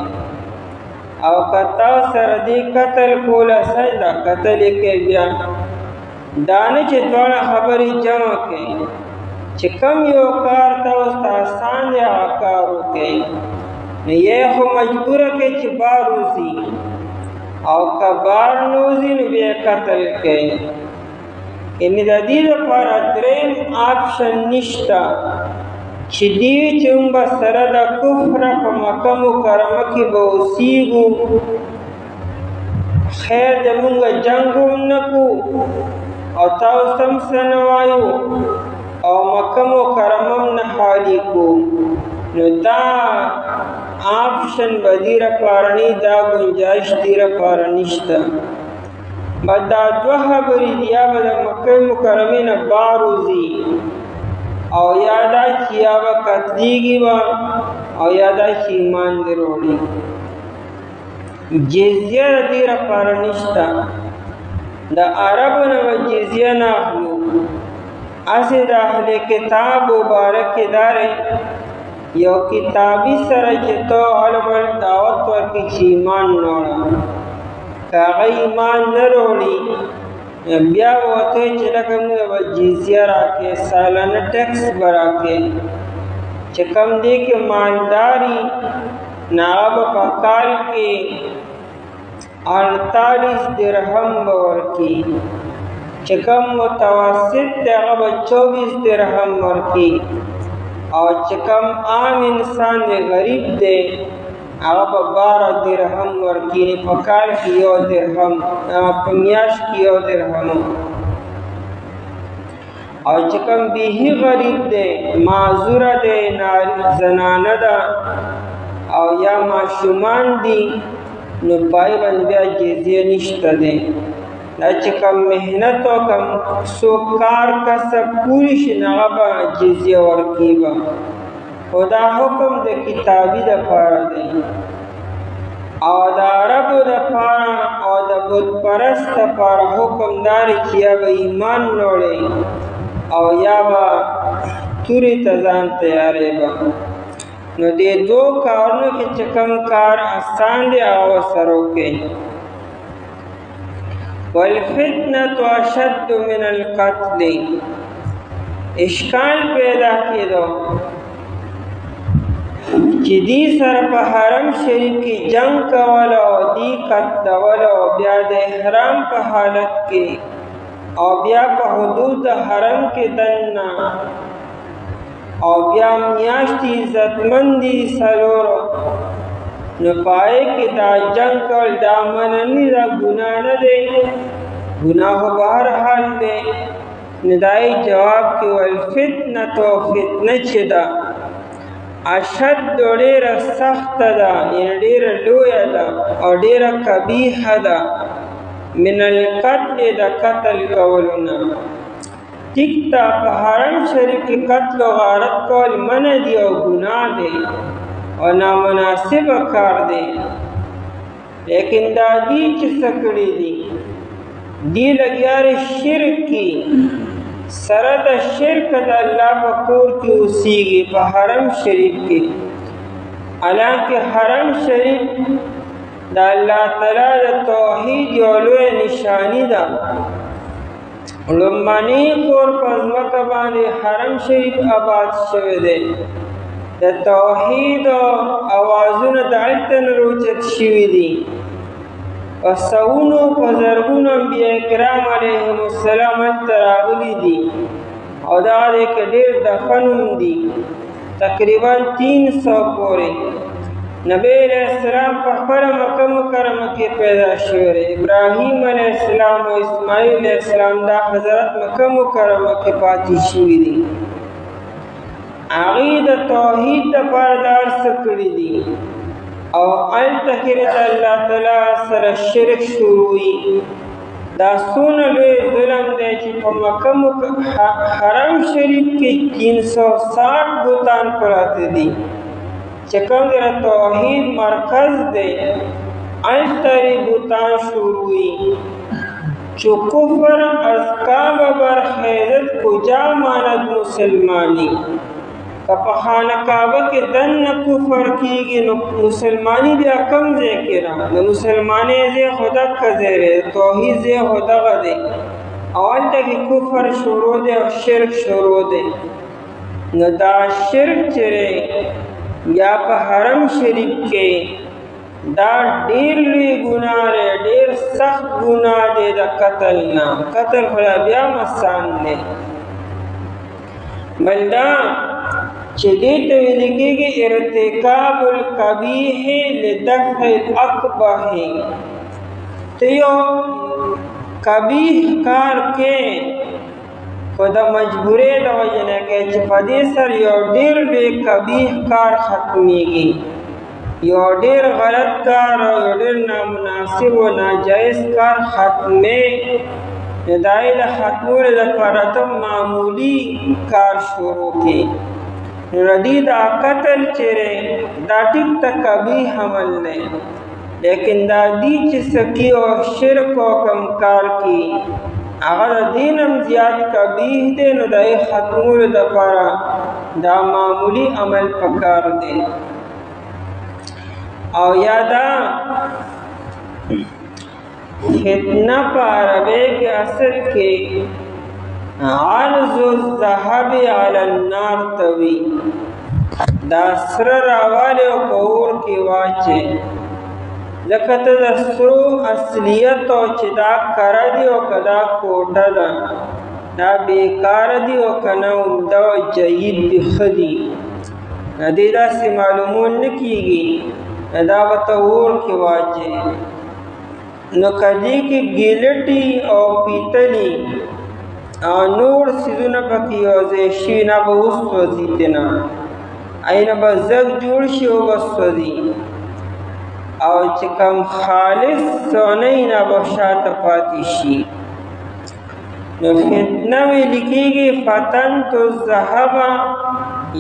او که تاسو سره دي قتل کول اساني دا قتل یې کوئ. بیا دا نه چې دواړه خبرې جمع کړئ، چې کم یو کار تاسو ته اسان دی هغه کار وکړئ. نو یې خو مجبوره کړئ چې بار وځي، او که بار نه وځي نو بیا قتل کوئ. یعنې د دې لپاره درېیم آپشن نشته چې دې چې موږ به سره د کفره په مکه مکرمه کې به اوسېږو، خیر د موږ جنګ هم نه کوو او تاسو هم څه نه وایو او مکه مکرمه هم نه خالي کوو، نو دا آپشن به دې لپاره نه دا ګنجایش دې لپاره نشته. بس دا دوه خبرې دي، یا به د مکې مکرمې نه بار وځي او یا دا چې یا به قتلیږي به او یا دا چې ایمان دې وروړي. جزیه د دې لپاره نشته، د عربو نه به جزیه نه اخلو، اسې د اهل کتاب مبارک دارې یو کتابي سره چې ته اړبړ دعوت ورکړي چې ایمان نه وړه، که هغه ایمان نه راوړي بیا به ورته وایي چې لکه موږ به جزیه راکړې، سالانه ټیکس به راکړې. چې کوم دی کې مالداري نو هغه به په کال کې 48 درهم به ورکړي، چې کوم متوسط دی هغه به 24 درهم ورکړي، او چې کوم عام انسان دی غریب دی هغه به 12 درهم ورکړي. په کال کې 1 درهم، په میاشت کې 1 درهم. او چې کوم بیخي غریب دی، معذوره دی، زنانه ده او یا ماشومان دي، نو پای باندې بیا جزیه نشته دی. دا چې کوم محنت او کوم څوک کار کسب پوری شي نو هغه به جزیه ورکړي به. خو دا حکم د کتابي دپاره دی، او د عربو دپاره او د بت پرست دپاره حکم دا دی چې یا به ایمان وړئ او یا به تورې ته ځان تیارې به. نو دې دو کارونو کې چې کوم کار آسان دی هغه ورسره وکړئ. والفتنة اشد من القتل، اشکال پیدا کېدو چې دې سره په حرم شریف کې جنگ کول او دې قتلول او بیا د احرام په حالت کې او بیا په حدود حرم کې دننه او بیا میاشتې عزتمندي څلورو، نو پای کې دا جنگ کول دا مننی دا ګناه نه دی، ګناه په هر حال دی. نو دای جواب کې والفتنه تو فتنه چې ده اشد ډیره سخته ده، یعنې ډیره لویه ده او ډیره قبیحه ده من القتل د قتل کولونه. ټیک ته په حرم شریف کې قتل او غارت کول منع دي او ګناه دی او نامناسب کار دی، لیکن دا دی چې څه کړي دي دی لګیارې شرک کې سره د شرک د الله په کور کې اوسېږي په حرم شریف کې. حالانکه حرم شریف د الله تعالی د توحید یو لویه نشاني ده. لومړنی کور په ځمکه باندې حرم شریف آباد شوی دی، د توحید اوازونه د هلته نه راوچت شوي دي. په سوونو په زرګونو انبیا کرام علیهم السلام هلته راغلي دي او دغه دی که ډېر دفن هم دي، تقریبا 300 پورې. نبی علیہ السلام په خپله مکه مکرمه کې پیدا شوی دی. ابراهیم علیہ السلام او اسماعیل علیہ السلام دا حضرت مکه مکرمه کې پاتې شوي دي. هغوی د توحید دپاره دا هر څه کړي دي او هلته کې د الله تعالی سره شرک شروع وي. دا څونه لوی ظلم دی چې په مکه حرم شریف کې 360 بوتان پراته دي، چې کوم د توحید مرکز دی هلته بوتان شروع وي. چو کفر از کعبه برخیزد کجا ماند مسلمانی، که په خانه کعبه کې دننه کفر کېږي نو مسلماني بیا کوم ځای کې را؟ د مسلمانۍ ځای خو دغه ځای دی، د توحید ځای خو دغه دی، او هلته کې کفر شروع دی او شرک شروع دی. نو دا شرک چې دی یا په حرم شریف کې دا ډېر لوی ګناه دی، ډېر سخت ګناه دی د قتل نه. قتل خو بیا هم آسان دی، بل دا چې دې ته ویل کېږي ارتکاب القبیح لدفع الاقبح. ته یو قبیح کار کې خو د مجبورۍ د وجې نه کوې چې په دې سره یو ډېر لوی قبیح کار ختمېږي، یو ډېر غلط کار او یو ډېر نامناسب او ناجایز کار ختمې. نو د هغې د ختمولو دپاره ته معمولي کار شروع کړې. نو ردی دا قتل چې دی دا ټیک ته قبیح عمل دی، لیکن دا دی چې سکی او شرک او کم کار کی هغه د دینم زیات قبیح دی، نو د ختمولو دپاره دا معمولی عمل پکار دی. او یا دا فتنه په عربی کې اصل کې عرض الذهب علی النار توی، دا سره راوالی او په اور کې واچي. لکه ته د سرو اصلیت او چې دا کره دي او که دا کوټه ده دا بیکاره دي او که نه عمده او جید دي ښه دي، دې داسې معلومون نه کېږي، دا به ته اور کې واچي. نو که دې کې ګیلټي او پیتلي او نور څیزونه پکې یو ځای شي، نه به وسوځي تېنه، نه به زګ جوړ شي او به سوځي. او چې کوم خالص سونی نه به شاته پاتې شي. نو فتنه ویل کېږي فتنت الذهب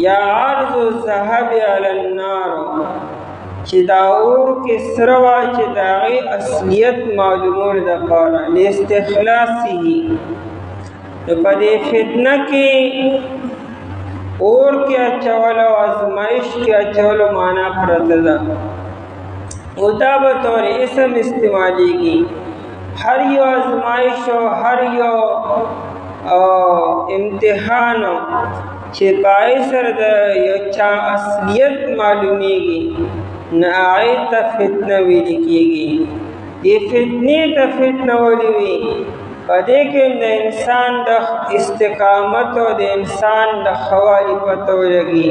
یا عرض الذهب علی النار، چې دا اور کې سره واچي د هغې اصلیت معلومولو دپاره لاستخلاصه. نو په دې فتنه کې اور کې اچولو او ازمایش کې اچولو معنا پرته ده. او دا به طور اسم استعمالیږي. هر یو ازمایش او هر یو امتحان چې پای سره د یو چا اصلیت معلومیږي، نه هغې ته فتنه ویل کېږي. دې فتنې ته فتنه ولې وي؟ په دې کې د انسان د استقامت او د انسان د ښه والي پته ولګي.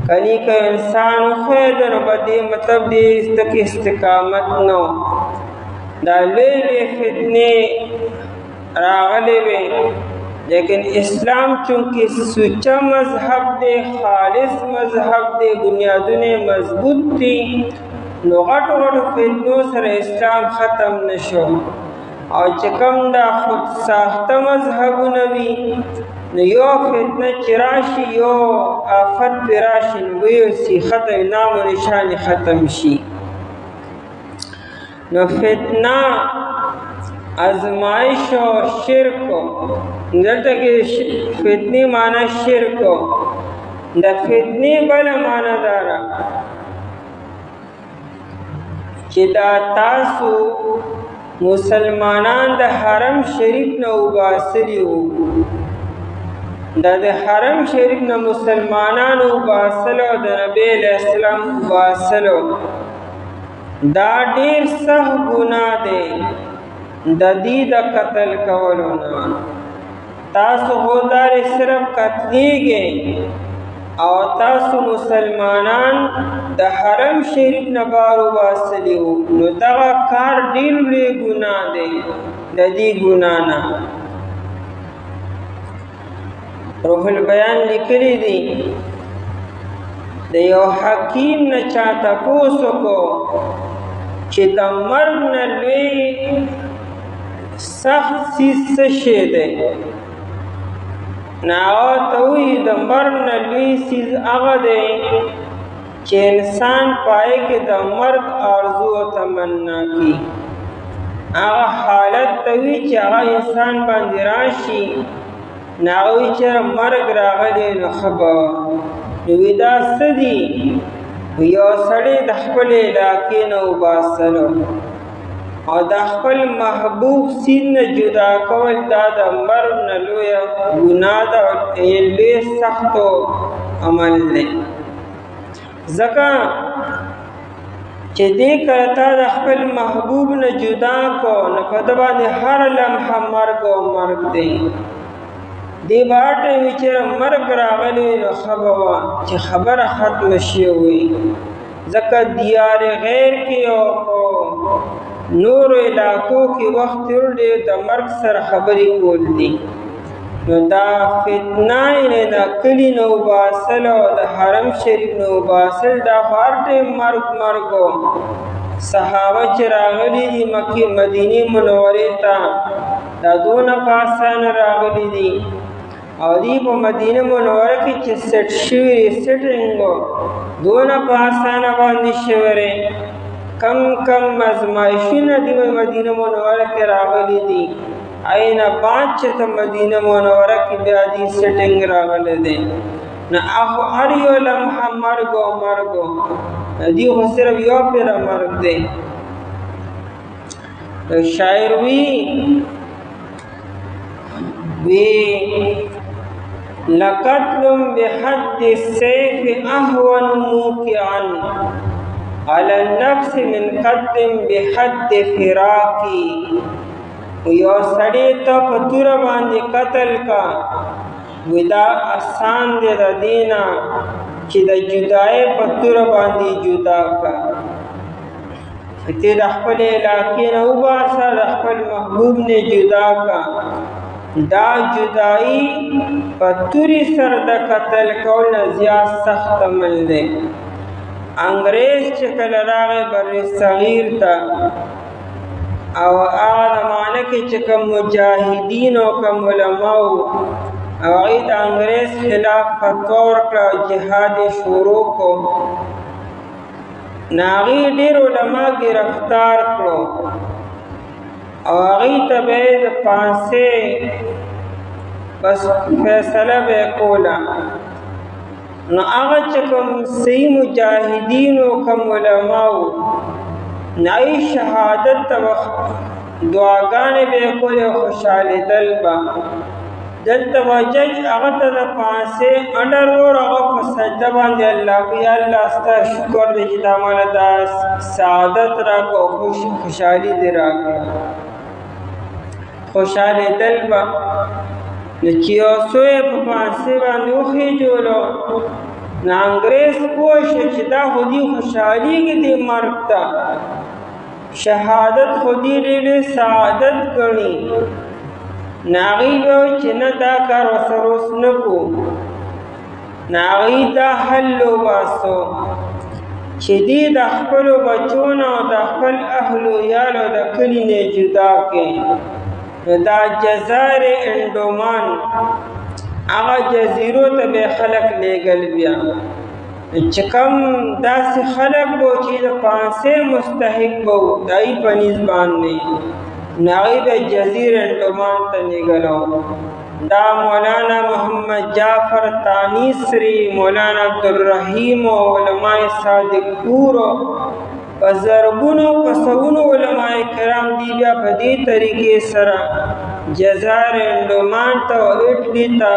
کله که انسان وښوید نو په دې مطلب دې کې استقامت نه و. دا لوی لوی فتنې راغلې وې، لیکن اسلام چونکې سوچه مذهب دی، خالص مذهب دی، بنیادونه مضبوط دي، نو غټو غټو فتنو سره اسلام ختم نشو. او چې کوم دا خود ساخته مذهبونه وي، نو یو فتنه چې راشي یو آفت پې راشي نو ویوسي ختم، نام و نشان ختم شي. نو فتنه ازمایش او شرک، دلته کې فتنې معنا شرک، د فتنې بله معنا دا ده چې دا تاسو مسلمانان د حرم شریف نه وباسلي وو. دا د حرم شریف نه مسلمانانو وباسلو، د نبی علیه السلام وباسلو، دا ډېر سخت ګناه دی د دې د قتل کولو نه. تاسو خو دارې صرف قتلیږئ او تاسو مسلمانان د حرم شریف نه بار وباسلي وو، نو دغه کار ډېر لوی ګناه دی د دې ګناه نه. روح البیان لیکلی دی د یو حکیم نه چا تپوس وکړو چې د مرګ نه لوی سخت څیز څه شی دی؟ نو هغه ته وایي د مرګ نه لوی څیز هغه دی چې انسان پای کې د مرګ آرزو او تمنا کړي. هغه حالت ته وایي چې هغه انسان باندې راشي، نو هغه وایي چې مرګ راغلی نو ښه به وه. نو وایي دا څه دي؟ یو سړی د خپلې علاقې نه وباسلو او د خپل محبوب سین نه جدا کول، دا د مرګ نه لویه ګناه ده او لوی سختو عمل دی. ځکه چې دې کله تا د خپل محبوب نه جدا کو، نو په ده باندې هر لمحه مرګ او مرګ دی. دې به هر ټایم وي چې مرګ راغلی نو ښه به وه چې خبره ختمه شوې. ځکه دیار غیر کې او په نورو علاقو کې وخت تېر ډېر د مرګ سره خبرې کول دي. نو دا فتنه یعنې د کلي نه وباسل او د حرم شریف نه وباسل، دا خو هر ټایم مرګ مرګ و. صحابه چې راغلي دي مکې مدینې منورې ته، دا دونه په اسانه راغلي دي او دوی په مدینه منوره کې چې سیټ شوي سیټینګ دونه په اسانه باندې شوی. کم کم ازمایښونه دې مدینه منوره کې راغلي دي، اینا بعد چې ته مدینه منوره کې بیا دې سیټینګ راغلی دی نه هغه هر یو لمحه مرګ او مرګ دی خو صرف یو پیره مرګ دی شاعر وی لقتل بحد السيف أهون موقعا على النفس من قتل بحد فراقي یو سړی ته په توره باندې قتل کا ودا آسان دی د دینا چې د جدای په توره باندې جدا کا ته د خپل علاقې نه وباسه د خپل محبوب نه جدا کا دا جدائی پتوری سر د قتل کول نه زیات سخت عمل دی انګریز چې کله راغی بر صغیر ته او هغه زمانه کې چې کوم مجاهدین او کوم علما او هغوی د انګریز خلاف فتوا ورکړه جهاد یې شروع کړو نو هغوی ډېر علما ګرفتار کړو او هغوی ته به یې د پانسې بس فیصله به یې کوله نو هغه چې کوم صحیح مجاهدین او کوم علما وو نو هغوی شهادت ته دعاګانې به یې کولې او خوشحالېدل به دلته به جج هغه ته د پانسې انډر ور هغه په سجده باندې الله یا الله ستا شکر دی چې تا ماله دا سعادت راکړه او خوشحالي دې راکړه خوشحالېدل به نو چې یو څو یې په پانسې باندې وخېجولو نو انګریز پوه شو چې دا خو دې خوشحالېږي دې مرګ ته شهادت خو دې ډېر سعادت ګڼي نو هغوی به چې نه دا کار ورسره اوس نه کړو نو هغوی دا حل وباسو چې دې د خپلو بچو نه او د خپل اهلو یالو د کلي نه جدا کړي نو دا جزایر انډومان هغه جزیرو ته به خلک لیږل بیا چې کوم داسې خلک به چې د پانسې مستحق به وو د هغوی په نیز باندې نو هغوی به جزیر انډومان ته لیږلو دا مولانا محمد جعفر تانیسری مولانا عبدالرحیم او علماء صادق پور په زرګونو په سوونو علماء کرام دی بیا په دې طریقې سره جزایر انډومان ته او اټلي ته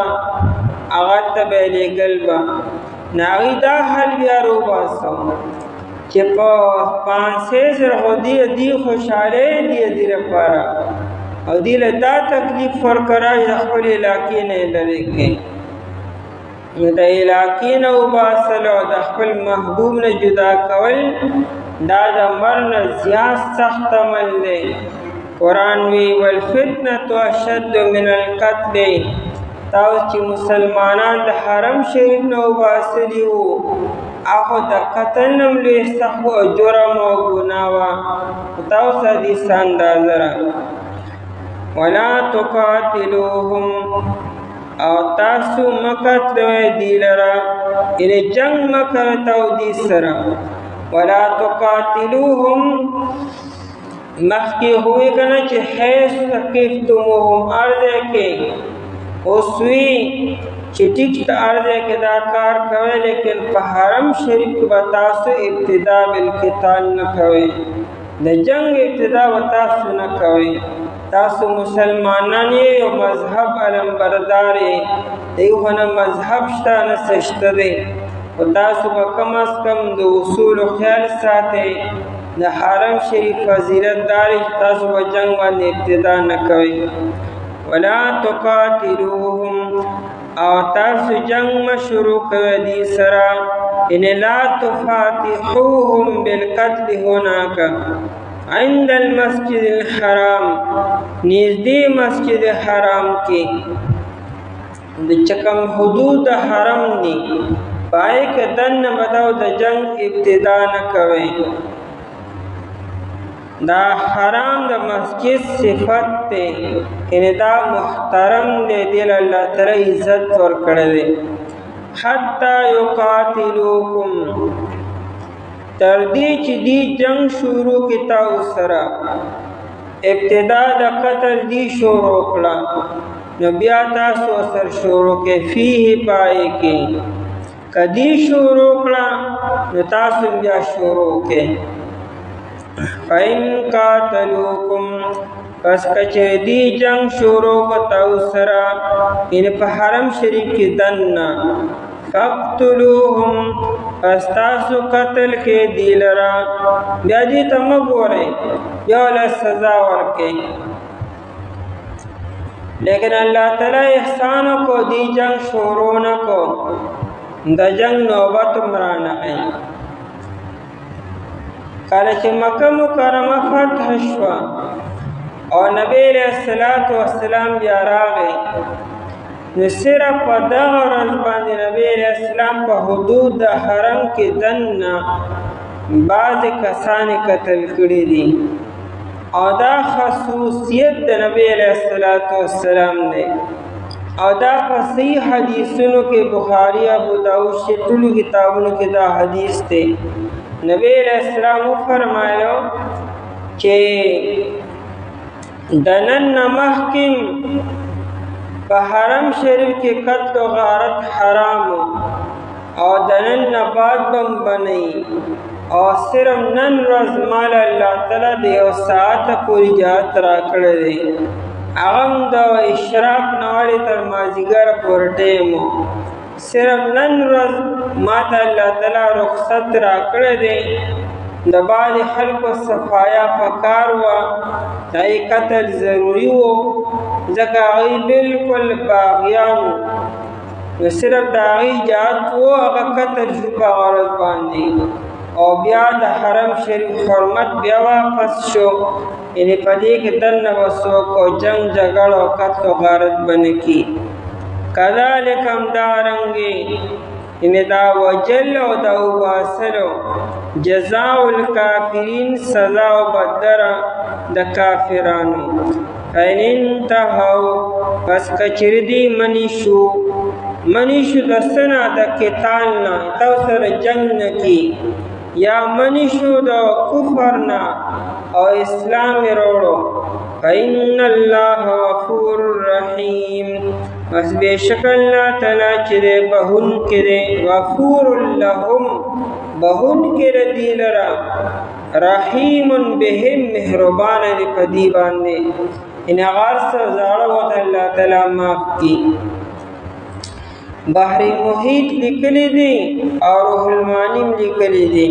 هغه ته به یې لیږل به نو هغوی دا حل بیا روباسو چې په پانسې سره خو دې خوشحالۍ دې لپاره او دې له دا تکلیف ورکړه چې د خپل علاقې نه یې لرې کړي نو د علاقې نه وباسل او د خپل محبوب نه جدا کول دا د مر نه زیات سخت عمل دی قرآن وی والفتنة اشد من القتل تاسو چې مسلمانان د حرم شریف نه وباسلي وو هغه د قتل نه لوی سخت او جرم او ګناه وه تاسو حدیث اندازه را ولا تقاتلوهم او تاسو مقتلوئ دی لرا یعنی جنگ مکرتو دی سرا ولا تقاتلوهم مخی ہوئی کنا چه حیث ثقفتموهم ارده که اوسوی چه ٹکت ارده که دا کار کوئے لیکن پا حرم شریف بتاسو ابتدا بالقتال نکوئے دا جنگ ابتدا بتاسو نکوئے تاسو مسلمانان یو مذهب علم بردار دیو نه مذهب شته نه سشته دی او تاسو به کم از کم د اصول خیال ساتئ د حرم شریف فضیلت دار تاسو به جنگ باندې ابتدا نه کوئ ولا تقاتلوهم او تاسو جنگ مشروع کوئ دی سره ان لا تفاتحوهم بالقتل هناك عند المسجد الحرام نزدې مسجد حرام کې د چکم حدود حرم ني پای کې دن بداو د جنگ ابتدا نه کوي دا حرام د مسجد صفت ته ان دا محترم دی دل الله تعالی عزت ور کړل حتا یقاتلوکم تر دې چې دی جنگ شروع کی تاسو سره ابتدا د قتل دی شروع کړه نو بیا تاسو سر شروع کې فيه پای کې کدی شروع کړه نو تاسو بیا شروع کې فین قاتلوکم پس کچر دی جنگ شروع کتاو سرا ان پا حرم شریف کی دننا فقتلوهم پس تاسو قتل کے دی لرا بیا دی تمگو رہے یولا سزا ورکے لیکن اللہ تعالی احسانوں کو دی جنگ شروع نہ کو دا جنگ نوبت مرانا ہے کله چې مکه مکرمه فتح شوه او نبی علیہ الصلوۃ والسلام بیا راغی نو صرف په دغه ورځ باندې نبی علیہ السلام په حدود د حرم کې دننه بعضې کسان قتل کړي دي او دا خصوصیت د نبی علیہ الصلوۃ والسلام دی او دا په صحیح حدیثونو کې بخاری ابو داؤد ټولو کتابونو کې دا حدیث دی نبی علیہ السلام فرمایو چې دنن مخکم په حرم شریف کې قتل و غارت حرام او دنن بعد بم بنئ او صرف نن ورځ مال الله تعالی د یو ساعت پورې اجازت راکړی دی هغه د اشراق نه وړې تر مازدیګر پورې ټیم صرف نن ورځ ماته الله تعالی رخصت راکړی دی د بعضې خلکو صفایا پکار وه دای قتل ضروري و ځکه هغوی بلکل باغیان نو صرف د هغوی اجازت و هغه قتل شو په هغه ورځ باندې او بیا د حرم شریف حرمت بیا واپس شو یعنې په دې کې دننه به څوک او جنګ جګړه او قتل و غارت به نه کي کذالک همدارنګې یعنې دا وجل او دا وباسلو جزاء الکافرین سزا و بدره د کافرانو فین انتهوا پس کچر دی منی شو د څه د قتال نه تو سره جنګ نه کی یا منی شو د کفر نه او اسلام وروړو فإن الله غفور رحیم بس بشک اللہ تعالی چې بهون کړي غفور لهم بهون کړي دی لرا رحیم بهم مهربان دی پدی باندې ان غار سره زاړه وته الله تعالی معاف کی بحری محیط لیکلی دی او روح المانی لیکلی دی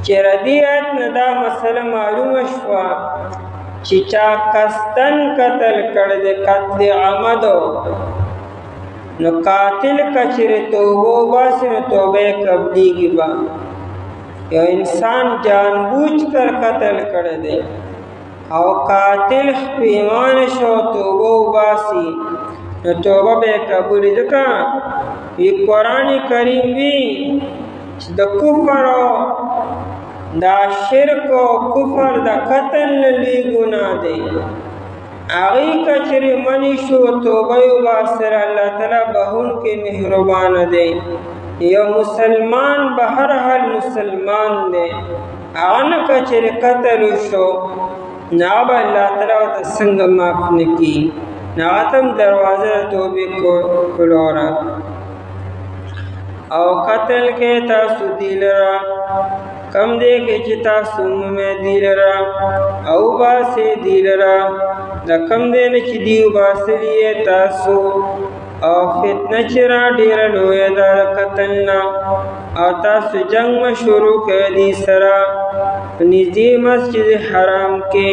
چې ردیت نه دا مسله معلومه شوه چې چا قصدن قتل کړی دی قتل عمدو نو قاتل کچرې توبه وباسي نو توبه یې قبلیږي به یو انسان جان بوجھ کر قتل کړی دی او قاتل پیمانه شو توبه وباسي نو توبه به یې قبولي ځکه وی قرآن کریم وی چې د کفر دا شرک و کفر دا قتل لی گناہ دے آغی کچری منی شو توبہ و باسر اللہ تعالی بہن کے مہربان دے یو مسلمان بہر حال مسلمان دے آغن کچری قتل شو ناب اللہ تعالی و تسنگ معاف نکی ناغتم دروازہ توبی کلورا او قتل کے تاسو دیل را کم دے کے چتا سوم میں دیل را او باسی دیل را دا کم دے نچی دیو باسی لیے تاسو او فتنہ چرا دیر لویا دا قتلنا او تاسو جنگ میں شروع کر دی سرا نزدی مسجد حرام کے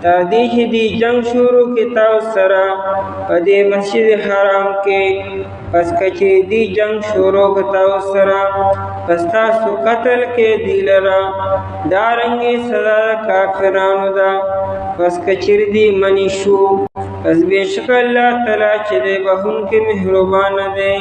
تادیش دی جنگ شروع کی تاو سرا پدی مسجد حرام کے پس کچی دی جنگ شروع کی تاو سرا پس تاسو قتل کے دیلرا دارنگی سزا کافرانو دا پس کچر دی منی شو پس بے شک اللہ تعالی چدے بہن کے مہربان دے